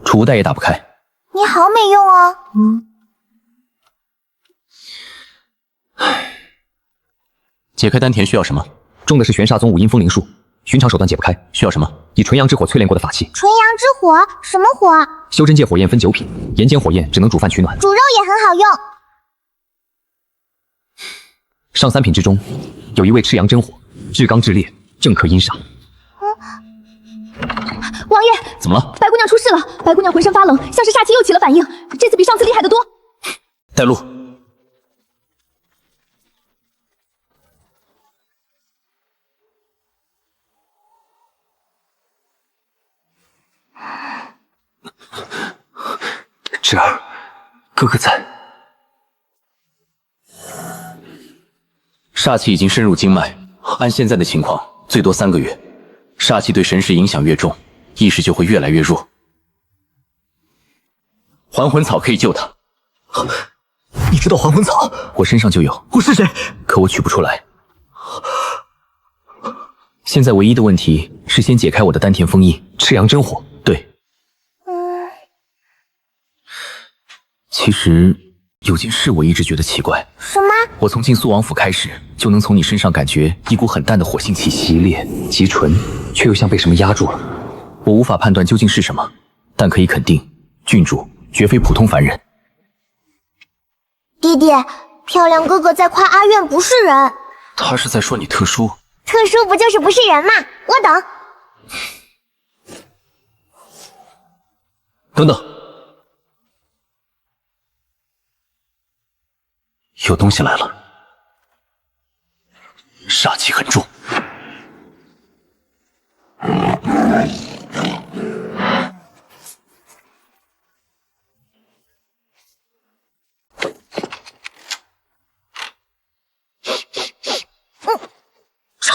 储物袋也打不开。你好没用哦。解开丹田需要什么？中的是玄煞宗五阴风灵术，寻常手段解不开，需要什么？以纯阳之火淬炼过的法器。纯阳之火？什么火？修真界火焰分9品，岩间火焰只能煮饭取暖，煮肉也很好用。上3品之中，有一味赤阳真火，至刚至烈，正克阴煞。王爷，怎么了？白姑娘出事了，白姑娘浑身发冷，像是煞气又起了反应，这次比上次厉害得多。带路。侄儿，哥哥在。煞气已经深入经脉，按现在的情况，最多3个月。煞气对神识影响越重，意识就会越来越弱。还魂草可以救他。你知道还魂草？我身上就有。我是谁？可我取不出来。现在唯一的问题是先解开我的丹田封印。赤阳真火。对。其实有件事我一直觉得奇怪。什么？我从进苏王府开始，就能从你身上感觉一股很淡的火性气息，烈极纯，却又像被什么压住了。我无法判断究竟是什么，但可以肯定，郡主绝非普通凡人。弟弟，漂亮哥哥在夸阿苑不是人。他是在说你特殊。特殊不就是不是人吗？我懂。等等，有东西来了，煞气很重。臭，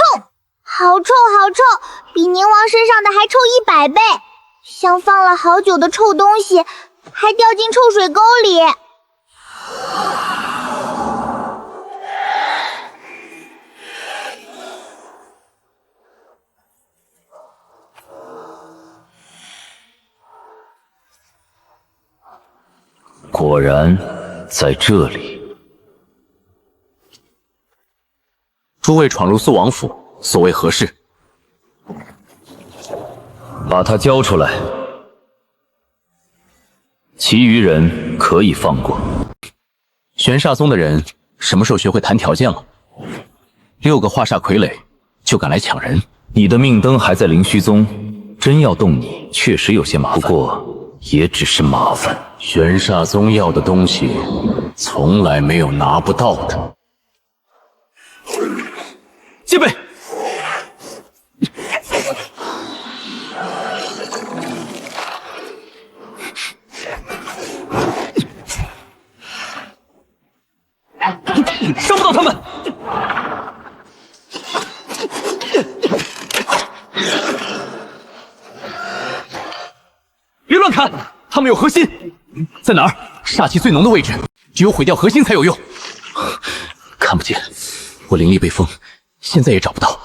好臭好臭，比宁王身上的还臭100倍，像放了好久的臭东西，还掉进臭水沟里。果然在这里。诸位闯入苏王府，所谓何事？把他交出来，其余人可以放过。玄煞宗的人什么时候学会谈条件了？6个化煞傀儡就敢来抢人？你的命灯还在灵虚宗，真要动你，确实有些麻烦。不过也只是麻烦。玄煞宗要的东西，从来没有拿不到的。戒备！伤不到他们。别乱砍，他们有核心，在哪儿？煞气最浓的位置，只有毁掉核心才有用。看不见，我灵力被封，现在也找不到。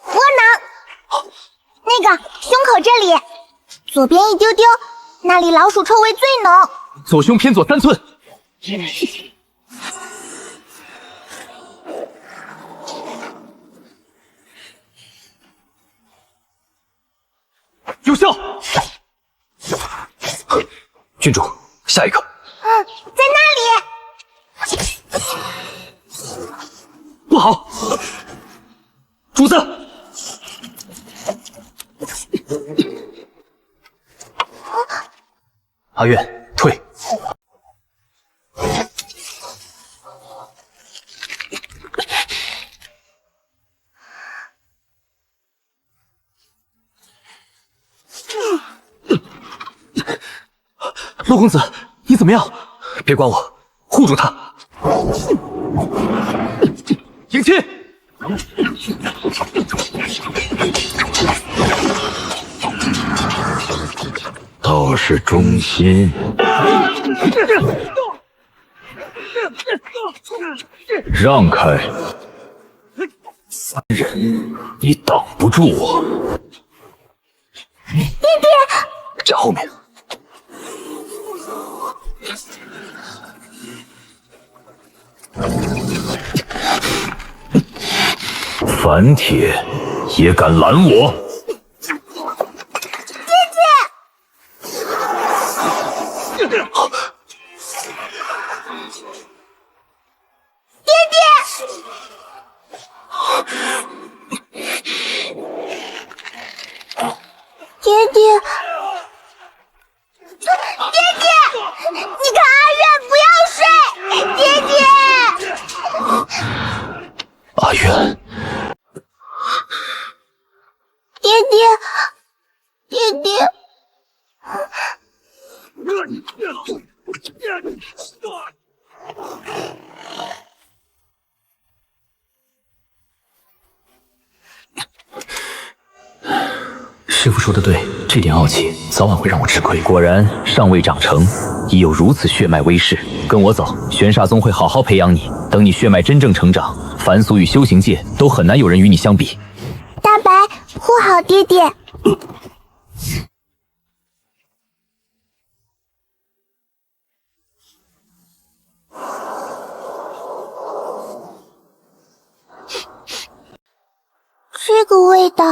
窝囊，那个胸口这里，左边一丢丢，那里老鼠臭味最浓。左胸偏左3寸。有效。郡主，下一个。在那里。不好，主子。阿月，退。陆公子，你怎么样？别管我，护住他。迎亲。道是忠心，让开！三人，你挡不住我。爹爹，站后面。反帖也敢拦我？爹爹，爹爹，爹爹，爹爹，你看阿月不要睡，爹爹。阿渊，爹爹，爹爹，师傅说的对，这点傲气早晚会让我吃亏。果然，尚未长成，已有如此血脉威势。跟我走，玄煞宗会好好培养你。等你血脉真正成长，凡俗与修行界都很难有人与你相比。大白，护好爹爹。这个味道。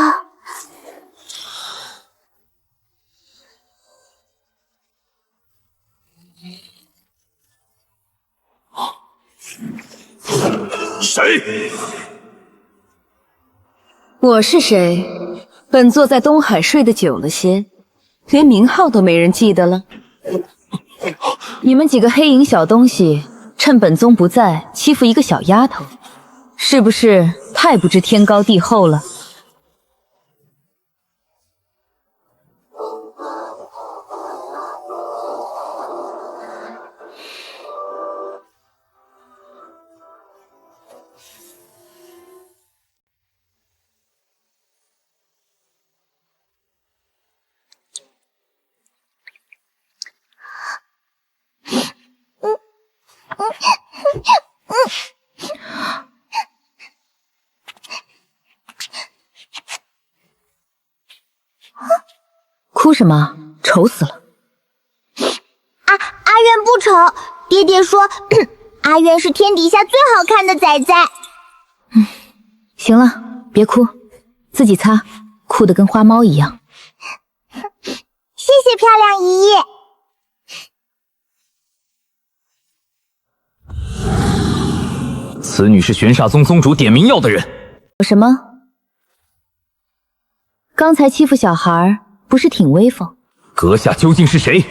谁？我是谁？本座在东海睡得久了些，连名号都没人记得了。你们几个黑影小东西，趁本宗不在欺负一个小丫头，是不是太不知天高地厚了？哭什么？丑死了！阿渊不丑，爹爹说阿渊是天底下最好看的仔仔。行了，别哭，自己擦，哭得跟花猫一样。谢谢漂亮姨姨。此女是玄煞宗宗主点名要的人。什么？刚才欺负小孩不是挺威风？阁下究竟是谁？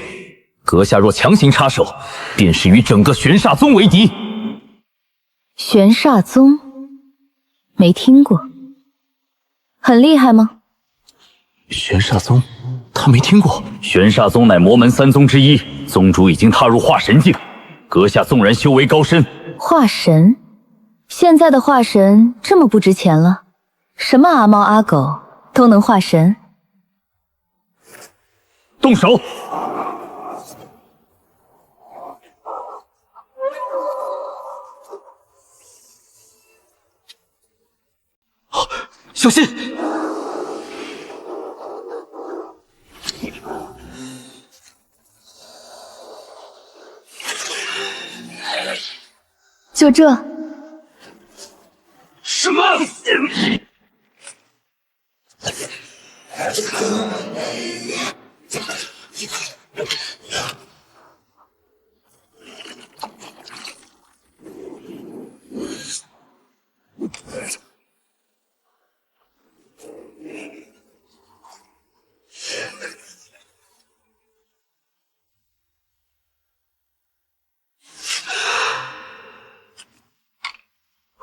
阁下若强行插手，便是与整个玄煞宗为敌。玄煞宗？没听过。很厉害吗？玄煞宗，他没听过。玄煞宗乃魔门3宗之一，宗主已经踏入化神境。阁下纵然修为高深，化神？现在的化神这么不值钱了？什么阿猫阿狗都能化神？动手！小心！就这？什么？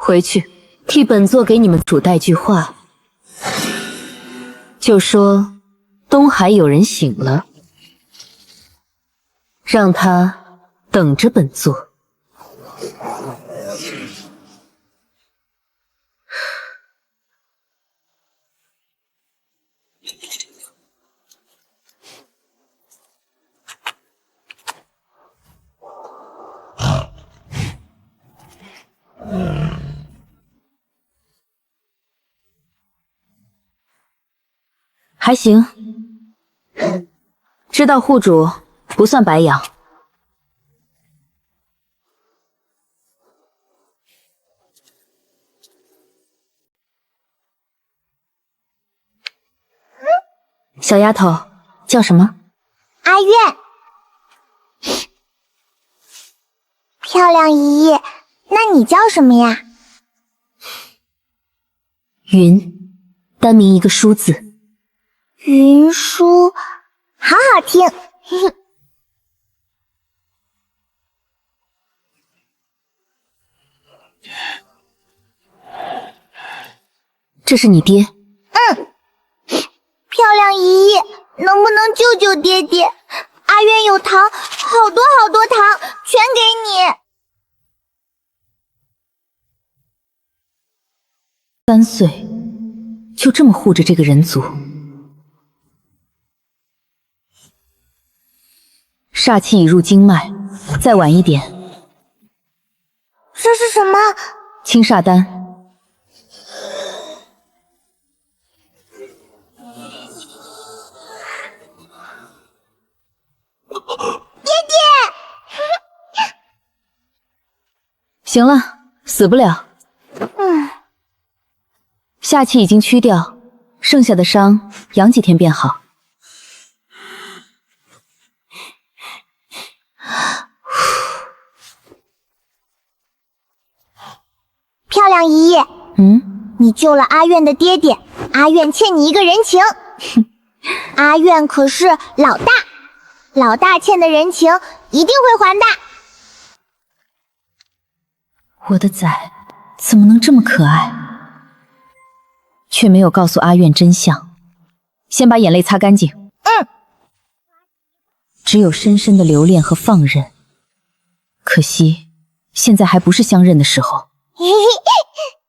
回去替本座给你们主带句话，就说东海有人醒了，让他等着本座。还行，知道护主不算白养。小丫头叫什么？阿苑。漂亮姨姨，那你叫什么呀？云，单名一个书字。云舒，好好听。这是你爹？漂亮姨姨，能不能救救爹爹？阿苑有糖，好多好多糖，全给你。3岁就这么护着这个人族。煞气已入经脉，再晚一点。这是什么？清煞丹。爹爹！行了，死不了。煞气已经驱掉，剩下的伤养几天便好。漂亮姨姨，你救了阿苑的爹爹，阿苑欠你一个人情。阿苑可是老大，老大欠的人情一定会还的。我的崽怎么能这么可爱？却没有告诉阿苑真相，先把眼泪擦干净。只有深深的留恋和放任。可惜，现在还不是相认的时候。嘿嘿嘿。